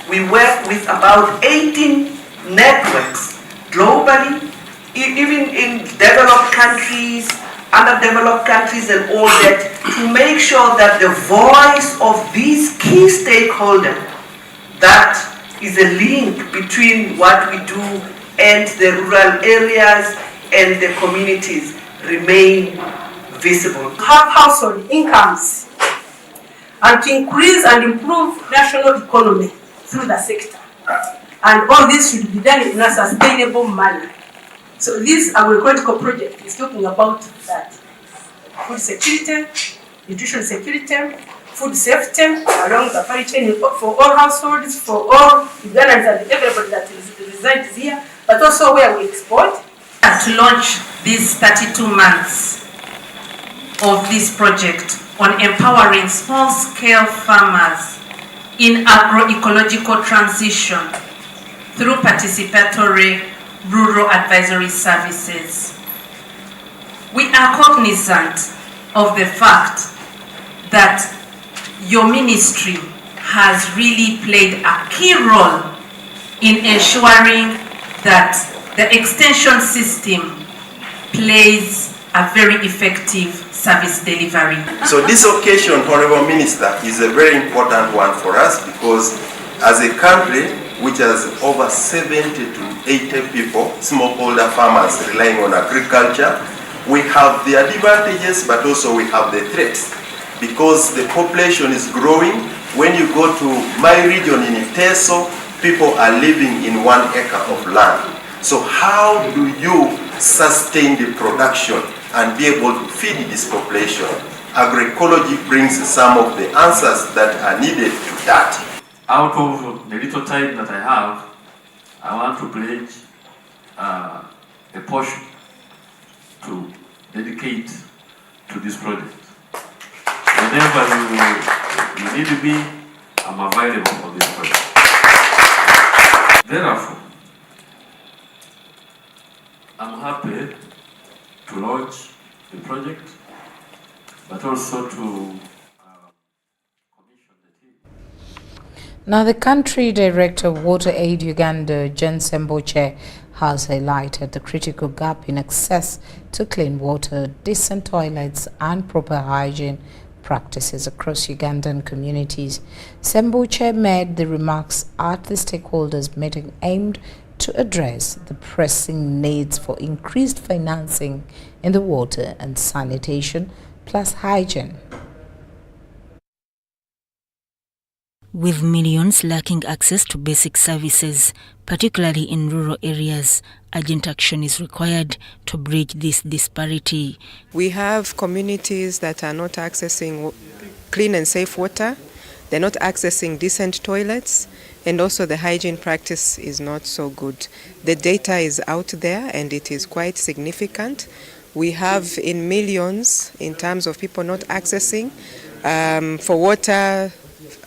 Speaker 19: We work with about 18 networks globally, even in developed countries, underdeveloped countries and all that, to make sure that the voice of these key stakeholders, that is a link between what we do and the rural areas and the communities, remain visible.
Speaker 27: Have household incomes and to increase and improve national economy through the sector. And all this should be done in a sustainable manner. So this agroecological project is talking about that. Food security, nutrition security, food safety along the value chain for all households, for all Ugandans and everybody that resides here, but also where we export.
Speaker 19: To launch these 32 months of this project on empowering small-scale farmers in agroecological transition through participatory rural advisory services. We are cognizant of the fact that your ministry has really played a key role in ensuring that the extension system plays a very effective service delivery.
Speaker 6: So this occasion, Honorable Minister, is a very important one for us because as a country which has over 70 to 80 people, smallholder farmers relying on agriculture, we have the advantages but also we have the threats. Because the population is growing, when you go to my region in Iteso, people are living in 1 acre of land. So how do you sustain the production and be able to feed this population? Agroecology brings some of the answers that are needed to that.
Speaker 20: Out of the little time that I have, I want to pledge a portion to dedicate to this project. Whenever you need me, I'm available for this project. Therefore, I'm happy to launch the project, but also to
Speaker 1: Now, the country director of Water Aid Uganda, Jen Semboche, has highlighted the critical gap in access to clean water, decent toilets and proper hygiene practices across Ugandan communities. Semboche made the remarks at the stakeholders meeting aimed to address the pressing needs for increased financing in the water and sanitation plus hygiene.
Speaker 21: With millions lacking access to basic services, particularly in rural areas, urgent action is required to bridge this disparity.
Speaker 22: We have communities that are not accessing clean and safe water, they're not accessing decent toilets, and also the hygiene practice is not so good. The data is out there and it is quite significant. We have in millions in terms of people not accessing. For water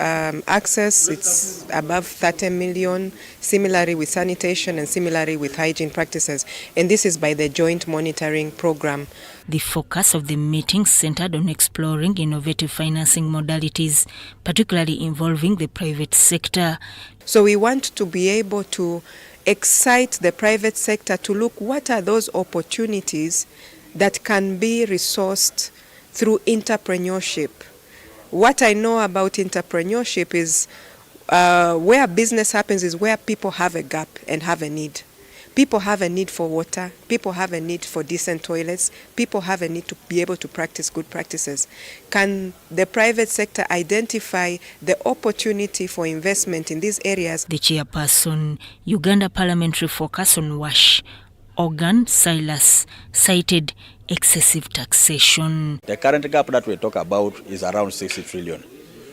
Speaker 22: access, it's above 30 million, similarly with sanitation and similarly with hygiene practices. And this is by the Joint Monitoring Program.
Speaker 21: The focus of the meeting centered on exploring innovative financing modalities, particularly involving the private sector.
Speaker 22: So we want to be able to excite the private sector to look what are those opportunities that can be resourced through entrepreneurship. What I know about entrepreneurship is where business happens is where people have a gap and have a need. People have a need for water, people have a need for decent toilets, people have a need to be able to practice good practices. Can the private sector identify the opportunity for investment in these areas?
Speaker 21: The chairperson, Uganda Parliamentary Focus on WASH, Organ Silas, cited excessive taxation.
Speaker 2: The current gap that we talk about is around 60 trillion.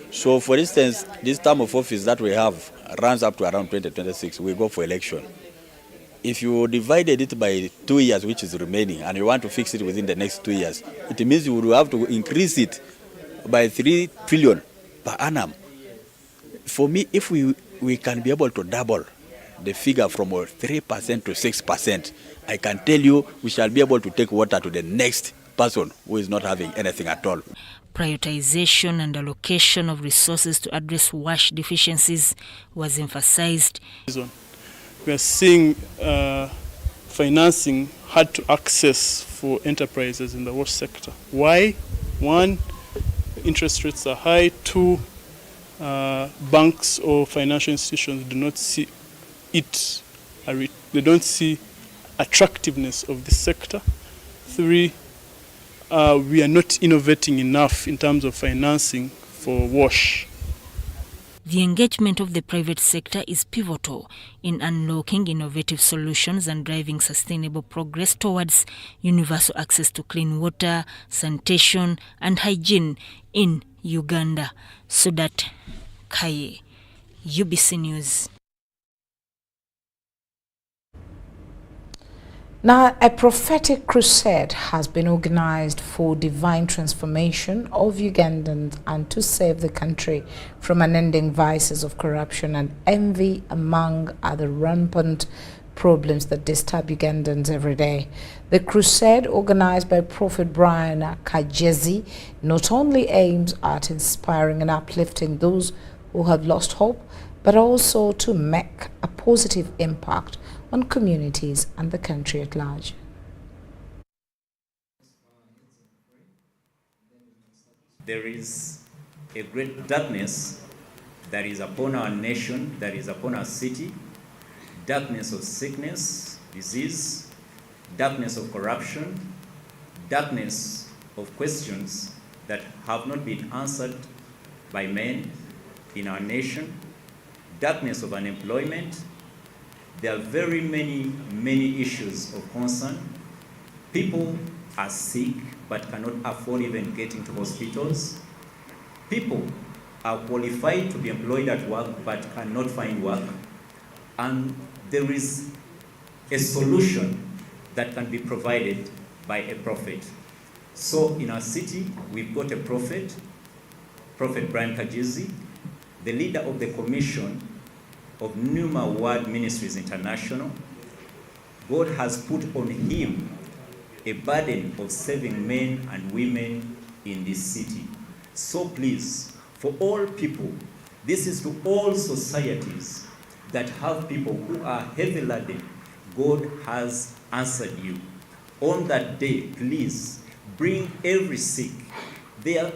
Speaker 2: So for instance, this term of office that we have runs up to around 2026, we go for election. If you divided it by 2 years, which is remaining, and you want to fix it within the next 2 years, it means you will have to increase it by 3 trillion per annum. For me, if we can be able to double the figure from 3% to 6%, I can tell you we shall be able to take water to the next person who is not having anything at all.
Speaker 21: Prioritization and allocation of resources to address WASH deficiencies was emphasized.
Speaker 3: We are seeing financing hard to access for enterprises in the WASH sector. Why? One, interest rates are high. Two, banks or financial institutions do not see it. They don't see attractiveness of this sector. Three, we are not innovating enough in terms of financing for WASH.
Speaker 21: The engagement of the private sector is pivotal in unlocking innovative solutions and driving sustainable progress towards universal access to clean water, sanitation, and hygiene in Uganda. Sudat Kaye, UBC News.
Speaker 1: Now, a prophetic crusade has been organized for divine transformation of Ugandans and to save the country from unending vices of corruption and envy, among other rampant problems that disturb Ugandans every day. The crusade, organized by Prophet Brian Kajezi, not only aims at inspiring and uplifting those who have lost hope, but also to make a positive impact on communities and the country at large.
Speaker 4: There is a great darkness that is upon our nation, that is upon our city, darkness of sickness, disease, darkness of corruption, darkness of questions that have not been answered by men in our nation, darkness of unemployment. There are very many issues of concern. People are sick but cannot afford even getting to hospitals. People are qualified to be employed at work but cannot find work. And there is a solution that can be provided by a prophet. So in our city, we've got a prophet, Prophet Brian Kajezi, the leader of the commission of Numa Word Ministries International. God has put on him a burden of saving men and women in this city. So please, for all people, this is to all societies that have people who are heavy laden, God has answered you. On that day, please bring every sick. There are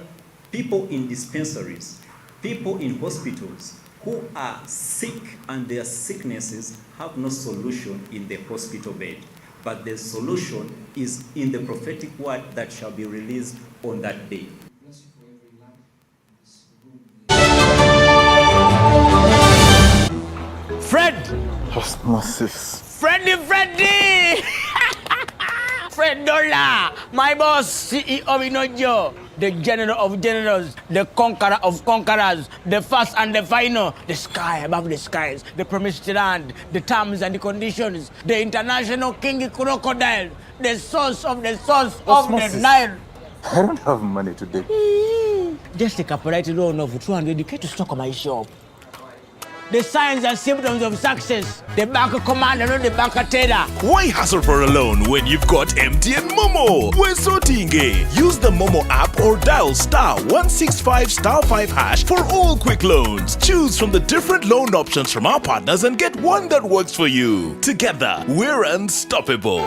Speaker 4: people in dispensaries, people in hospitals who are sick and their sicknesses have no solution in the hospital bed. But the solution is in the prophetic word that shall be released on that day.
Speaker 5: Fred!
Speaker 7: Osmosis.
Speaker 5: Freddy! Fred Dollar, my boss, CEO Inojo, the general of generals, the conqueror of conquerors, the first and the final, the sky above the skies, the promised land, the terms and the conditions, the international king crocodile, the source of the
Speaker 7: Osmosis.
Speaker 5: Nile.
Speaker 7: I don't have money today.
Speaker 5: Just take a polite loan of 200k to stock my shop. The signs and symptoms of success. The bank commander, not the bank teller.
Speaker 23: Why hassle for a loan when you've got MTN Momo? We're sorting it. Use the Momo app or dial *165*5# for all quick loans. Choose from the different loan options from our partners and get one that works for you. Together, we're unstoppable.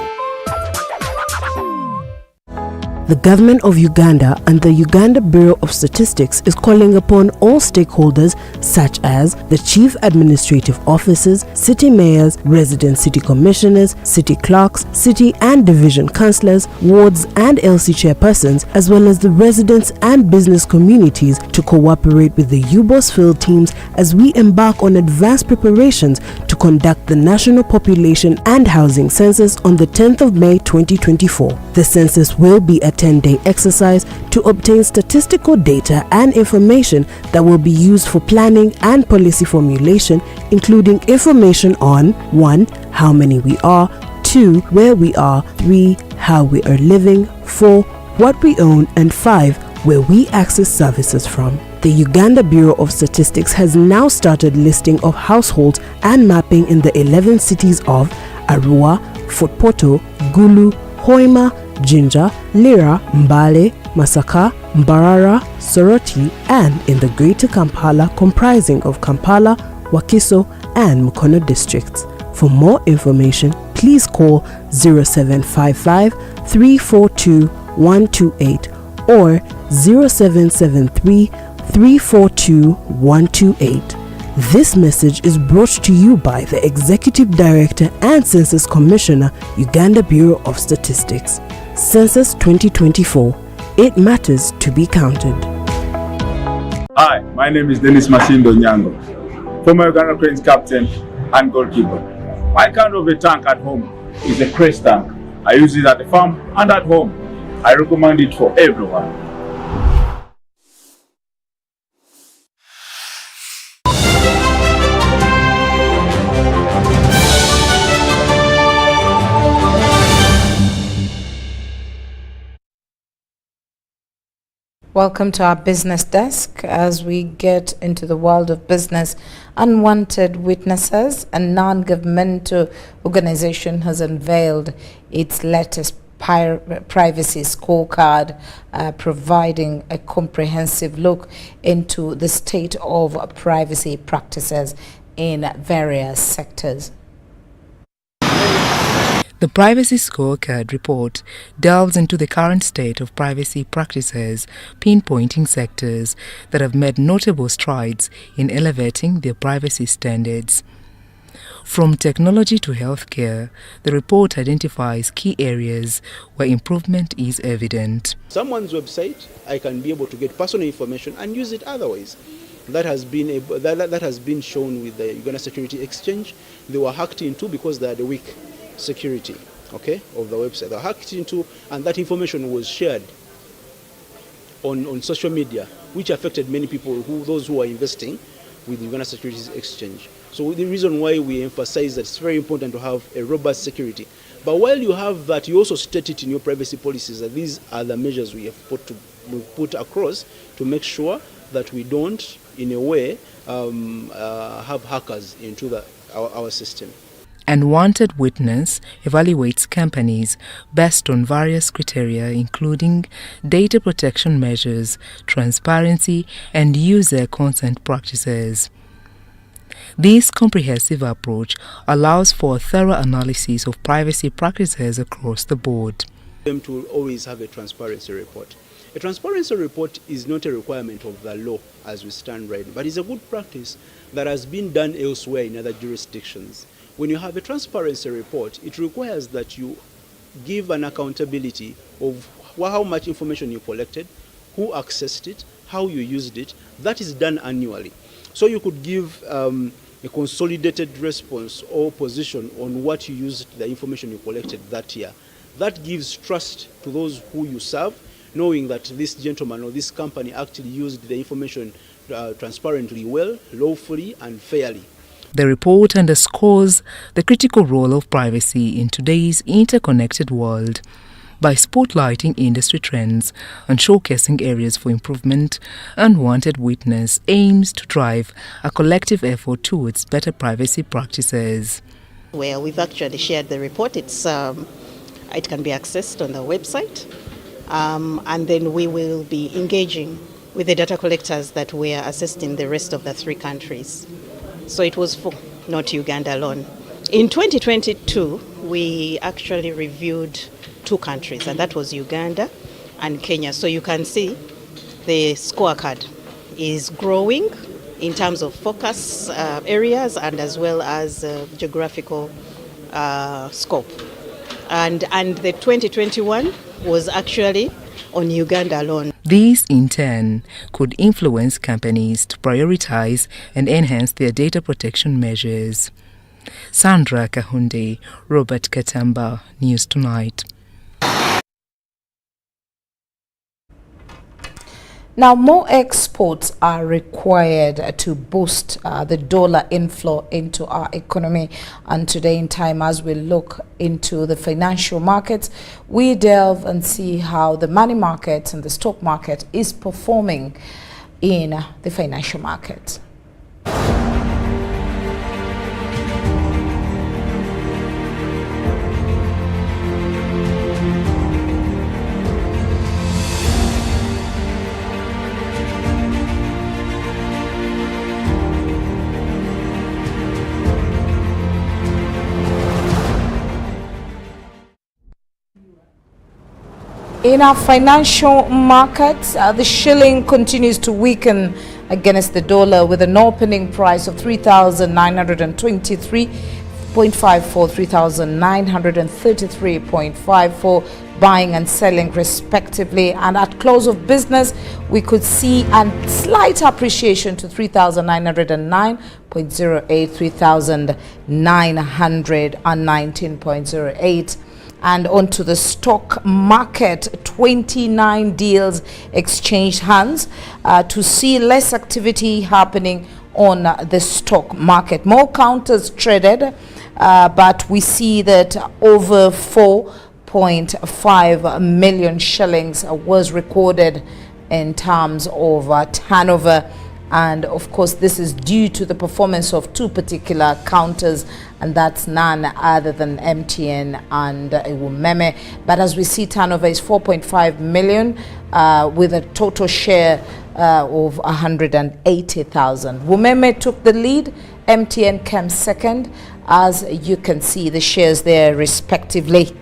Speaker 8: The government of Uganda and the Uganda Bureau of Statistics is calling upon all stakeholders such as the chief administrative officers, city mayors, resident city commissioners, city clerks, city and division councillors, wards and LC chairpersons, as well as the residents and business communities to cooperate with the UBOS field teams as we embark on advanced preparations to conduct the National Population and Housing Census on the 10th of May 2024. The census will be a 10-day exercise to obtain statistical data and information that will be used for planning and policy formulation, including information on 1. How many we are, 2. Where we are, 3. How we are living, 4. What we own, and 5. Where we access services from. The Uganda Bureau of Statistics has now started listing of households and mapping in the 11 cities of Arua, Fort Portal, Gulu, Hoima, Jinja, Lira, Mbale, Masaka, Mbarara, Soroti, and in the Greater Kampala comprising of Kampala, Wakiso, and Mukono districts. For more information, please call 0755 342 128 or 0773 342 128. This message is brought to you by the Executive Director and Census Commissioner, Uganda Bureau of Statistics. Census 2024. It matters to be counted.
Speaker 9: Hi, my name is Dennis Masindo Nyango, former Uganda Cranes captain and goalkeeper. My kind of a tank at home is a Crest tank. I use it at the farm and at home. I recommend it for everyone.
Speaker 1: Welcome to our business desk as we get into the world of business. Unwanted Witnesses, a non-governmental organization, has unveiled its latest privacy scorecard, providing a comprehensive look into the state of privacy practices in various sectors.
Speaker 10: The Privacy Scorecard report delves into the current state of privacy practices, pinpointing sectors that have made notable strides in elevating their privacy standards. From technology to healthcare, the report identifies key areas where improvement is evident.
Speaker 17: Someone's website, I can be able to get personal information and use it otherwise. That has been shown with the Uganda Security Exchange. They were hacked into because they had a weak security, okay, of the website. They were hacked into, and that information was shared on social media, which affected many people, those who are investing with the Uganda Securities Exchange. So the reason why we emphasize that it's very important to have a robust security. But while you have that, you also state it in your privacy policies that these are the measures we have put across to make sure that we don't, in a way, have hackers into our system.
Speaker 10: Unwanted Witness evaluates companies based on various criteria including data protection measures, transparency, and user consent practices. This comprehensive approach allows for a thorough analysis of privacy practices across the board.
Speaker 17: Them to always have a transparency report. A transparency report is not a requirement of the law as we stand right now, but it's a good practice that has been done elsewhere in other jurisdictions. When you have a transparency report, it requires that you give an accountability of how much information you collected, who accessed it, how you used it. That is done annually. So you could give a consolidated response or position on what you used, the information you collected that year. That gives trust to those who you serve, knowing that this gentleman or this company actually used the information transparently, well, lawfully, and fairly.
Speaker 10: The report underscores the critical role of privacy in today's interconnected world. By spotlighting industry trends and showcasing areas for improvement, Unwanted Witness aims to drive a collective effort towards better privacy practices.
Speaker 12: Well, we've actually shared the report. It can be accessed on the website, and then we will be engaging with the data collectors that we are assisting the rest of the 3 countries. So it was for not Uganda alone. In 2022, we actually reviewed 2 countries, and that was Uganda and Kenya. So you can see the scorecard is growing in terms of focus areas and as well as geographical scope. And the 2021 was actually on Uganda alone.
Speaker 10: These, in turn, could influence companies to prioritize and enhance their data protection measures. Sandra Kahunde, Robert Katamba, News Tonight.
Speaker 1: Now, more exports are required to boost the dollar inflow into our economy. And today in time, as we look into the financial markets, we delve and see how the money market and the stock market is performing in the financial market. In our financial markets, the shilling continues to weaken against the dollar with an opening price of 3,923.54, 3,933.54, buying and selling respectively. And at close of business, we could see a slight appreciation to 3,909.08, 3,919.08. And onto the stock market, 29 deals exchanged hands to see less activity happening on the stock market. More counters traded, but we see that over 4.5 million shillings was recorded in terms of turnover. And of course, this is due to the performance of two particular counters, and that's none other than MTN and Umeme. But as we see, turnover is 4.5 million with a total share of 180,000. Umeme took the lead, MTN came second, as you can see the shares there respectively.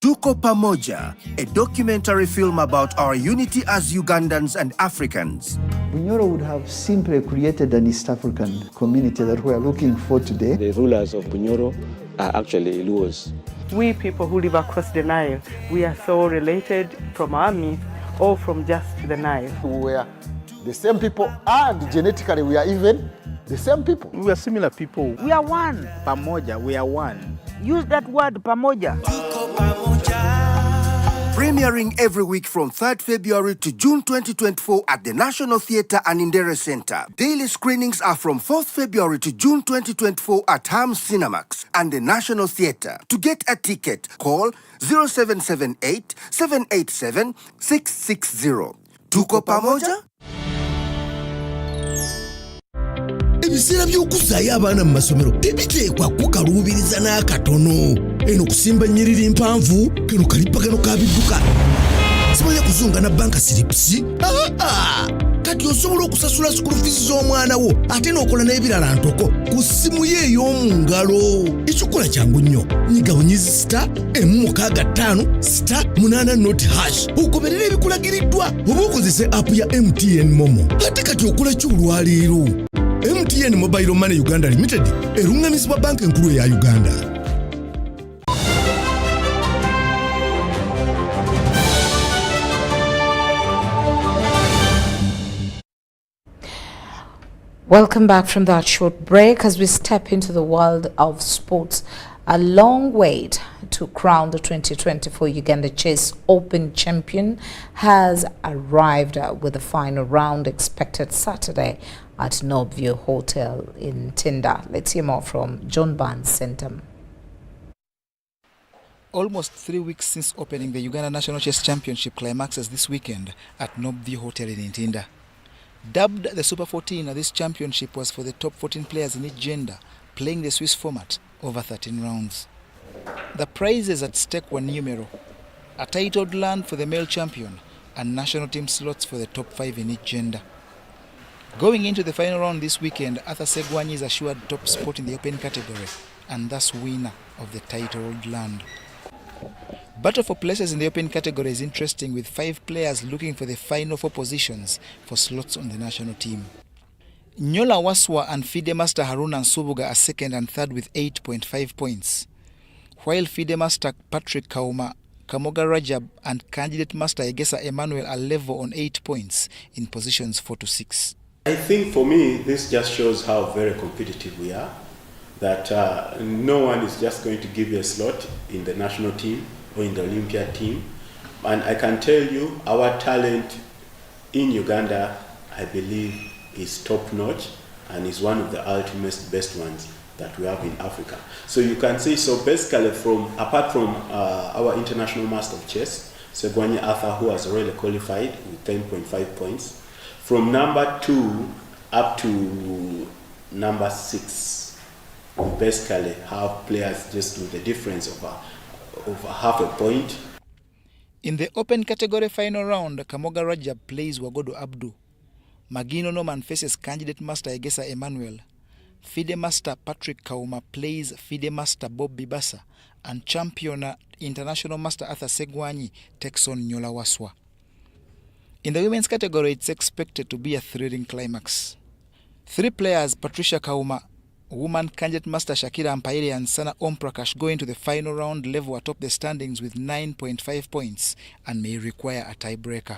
Speaker 11: Tuko Pamoja, a documentary film about our unity as Ugandans and Africans.
Speaker 13: Bunyoro would have simply created an East African community that we are looking for today.
Speaker 14: The rulers of Bunyoro are actually Luos.
Speaker 15: We people who live across the Nile, we are so related from our myth or from just the Nile.
Speaker 13: We are the same people, and genetically we are even the same people.
Speaker 16: We are similar people.
Speaker 15: We are one.
Speaker 16: Pamoja, we are one.
Speaker 15: Use that word, Pamoja.
Speaker 11: Premiering every week from 3rd February to June 2024 at the National Theatre and Indere Center. Daily screenings are from 4th February to June 2024 at Hams Cinemax and the National Theatre. To get a ticket, call 0778 787 660. Tuko Pamoja?
Speaker 24: Ebiseera by'okuzaayo abaana mu masomero tebiteekwa kukaluubiriza n'akatono. Eno kusimba nnyiriri mpanvu, kano kalipagano ka bidduka. Simanyi kuzunga na banka siripsi? Kati osobola okusasula school fees z'omwana wo ate n'okola n'ebirala ntoko ku ssimu ye ey'omu ngalo. Ekikola kyangu nnyo. Nyiga bunyizi *5*8 ogoberera ebikulagiriddwa oba okozese app ya MTN Momo. Ate kati okola ki olwaleero? MTN Mobile Money Uganda Limited erungamizibwa banka enkulu ya Uganda.
Speaker 1: Welcome back from that short break as we step into the world of sports. A long wait to crown the 2024 Uganda Chess Open champion has arrived with the final round expected Saturday at Northview Hotel in Tinda. Let's hear more from John Barnes Centum.
Speaker 25: Almost 3 weeks since opening, the Uganda National Chess Championship climaxes this weekend at Northview Hotel in Tinda. Dubbed the Super 14, this championship was for the top 14 players in each gender, playing the Swiss format over 13 rounds. The prizes at stake were numerous: a titled land for the male champion and national team slots for the top 5 in each gender. Going into the final round this weekend, Arthur Segwanyi is assured top spot in the open category and thus winner of the titled land. Battle for places in the open category is interesting, with 5 players looking for the final 4 positions for slots on the national team. Nyola Waswa and FIDE Master Haruna Nsubuga are second and third with 8.5 points, while FIDE Master Patrick Kauma, Kamoga Rajab and Candidate Master Egesa Emmanuel are level on 8 points in positions 4 to 6.
Speaker 6: I think for me, this just shows how very competitive we are, that no one is just going to give you a slot in the national team or in the Olympiad team. And I can tell you, our talent in Uganda, I believe, is top notch and is one of the ultimate best ones that we have in Africa. So you can see, so basically apart from our international master of chess, Segwanyi Arthur, who has already qualified with 10.5 points, from number 2 up to number 6, we basically have players just with the difference of half a point.
Speaker 25: In the open category final round, Kamoga Rajab plays Wagodo Abdu. Magino Norman faces Candidate Master Egesa Emmanuel. FIDE Master Patrick Kauma plays FIDE Master Bob Bibasa, and champion International Master Arthur Segwanyi takes on Nyola Waswa. In the women's category, it's expected to be a thrilling climax. 3 players, Patricia Kauma, woman Candidate Master Shakira Ampaire and Sana Omprakash, go into the final round level atop the standings with 9.5 points and may require a tiebreaker.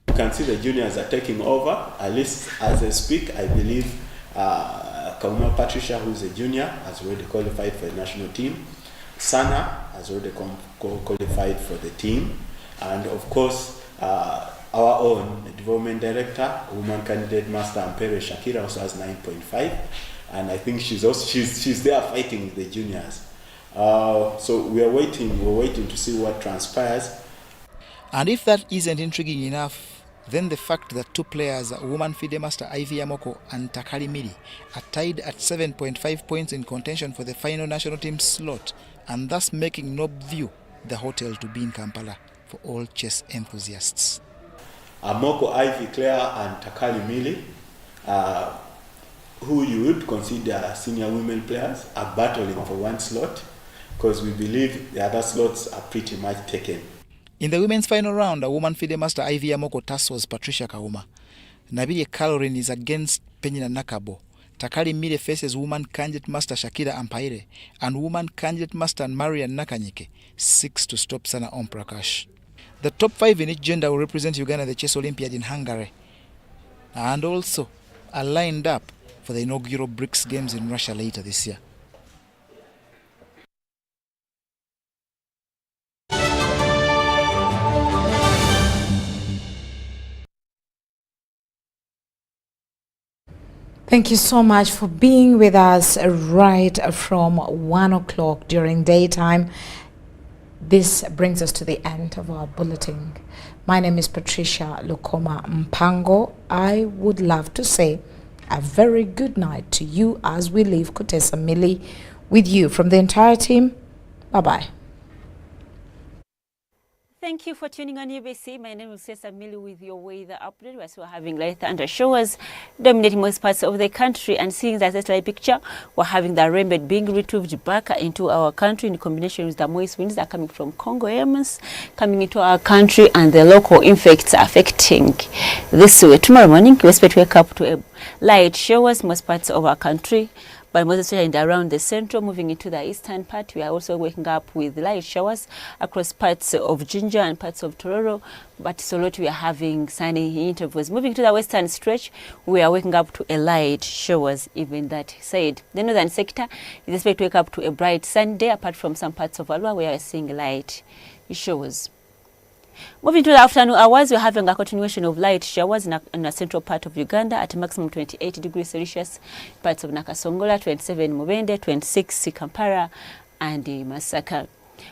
Speaker 6: You can see the juniors are taking over, at least as I speak. I believe Kauma Patricia, who is a junior, has already qualified for the national team. Sana has already qualified for the team. And of course, our own development director, woman Candidate Master Ampere Shakira, also has 9.5. And I think she's there fighting with the juniors. So we're waiting to see what transpires.
Speaker 25: And if that isn't intriguing enough, then the fact that 2 players, woman FIDE Master Ivy Yamoko and Takali Mili, are tied at 7.5 points in contention for the final national team slot, and thus making Nob View the hotel to be in Kampala for all chess enthusiasts.
Speaker 6: Amoko, Ivy Claire and Takali Mili, who you would consider senior women players, are battling for one slot, because we believe the other slots are pretty much taken.
Speaker 25: In the women's final round, a woman FIDE Master Ivy Yamoko tussles Patricia Kauma. Nabili Caroline is against Penina Nakabo. Takali Mile faces woman Candidate Master Shakira Ampaire, and woman Candidate Master Marian Nakanyike seeks to stop Sana Omprakash. The top 5 in each gender will represent Uganda at the Chess Olympiad in Hungary, and also are lined up for the inaugural BRICS Games in Russia later this year.
Speaker 1: Thank you so much for being with us right from 1 o'clock during daytime. This brings us to the end of our bulletin. My name is Patricia Lukoma Mpango. I would love to say a very good night to you as we leave Kutesa Mili with you from the entire team. Bye-bye.
Speaker 18: Thank you for tuning on UBC. My name is Cesar Mili with your weather update. We're still having light thunder showers dominating most parts of the country, and seeing that satellite picture, we're having the rain bed being retrieved back into our country in combination with the moist winds that are coming from Congo Airmans coming into our country, and the local effects affecting this way. Tomorrow morning, we expect to wake up to a light showers most parts of our country, but most especially in around the central, moving into the eastern part. We are also waking up with light showers across parts of Jinja and parts of Tororo, but Soloti we are having sunny intervals. Moving to the western stretch, we are waking up to a light showers, even that side. The northern sector is expected to wake up to a bright sunny day, apart from some parts of Alua where we are seeing light showers. Moving to the afternoon hours, we're having a continuation of light showers in the central part of Uganda at a maximum 28 degrees Celsius, parts of Nakasongola, 27 Mubende, 26 Kampala and Masaka.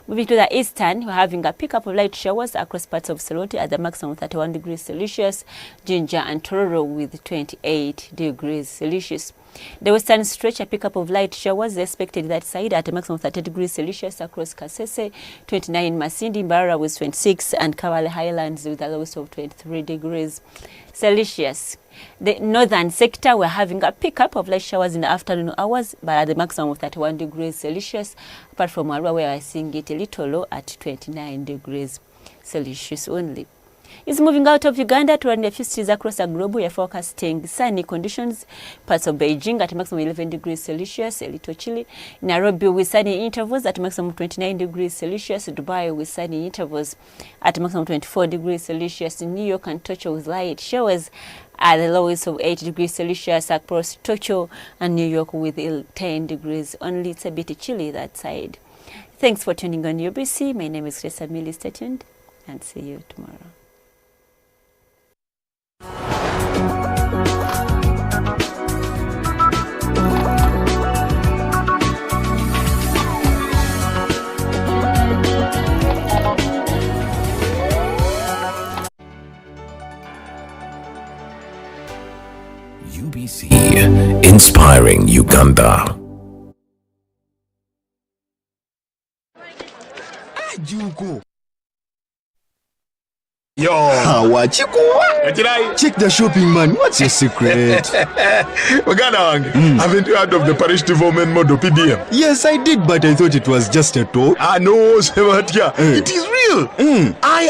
Speaker 18: Moving to the eastern, we're having a pickup of light showers across parts of Soroti at the maximum of 31 degrees Celsius, Jinja and Tororo with 28 degrees Celsius. The western stretch, a pickup of light showers is expected that side at a maximum of 30 degrees Celsius across Kasese, 29 Masindi, Mbarara with 26, and Kawale Highlands with a lowest of 23 degrees Celsius. The northern sector, we're having a pickup of light showers in the afternoon hours, but at the maximum of 31 degrees Celsius, apart from Arua, where we're seeing it a little low at 29 degrees Celsius only. Is moving out of Uganda to a few cities across the globe. We are forecasting sunny conditions. Parts of Beijing at a maximum 11 degrees Celsius, a little chilly. Nairobi with sunny intervals at a maximum 29 degrees Celsius. Dubai with sunny intervals at a maximum 24 degrees Celsius. New York and Tokyo with light showers at the lowest of 8 degrees Celsius across Tokyo and New York with 10 degrees. Only it's a bit chilly that side. Thanks for tuning on UBC. My name is Grace Amili. Stay tuned and see you tomorrow.
Speaker 23: UBC, inspiring Uganda.
Speaker 24: Juko.
Speaker 23: Yo,
Speaker 24: Check the shopping, man. What's your secret?
Speaker 23: Haven't you heard of the parish development model PDM?
Speaker 24: Yes, I did, but I thought it was just a talk.
Speaker 23: No, it is real. I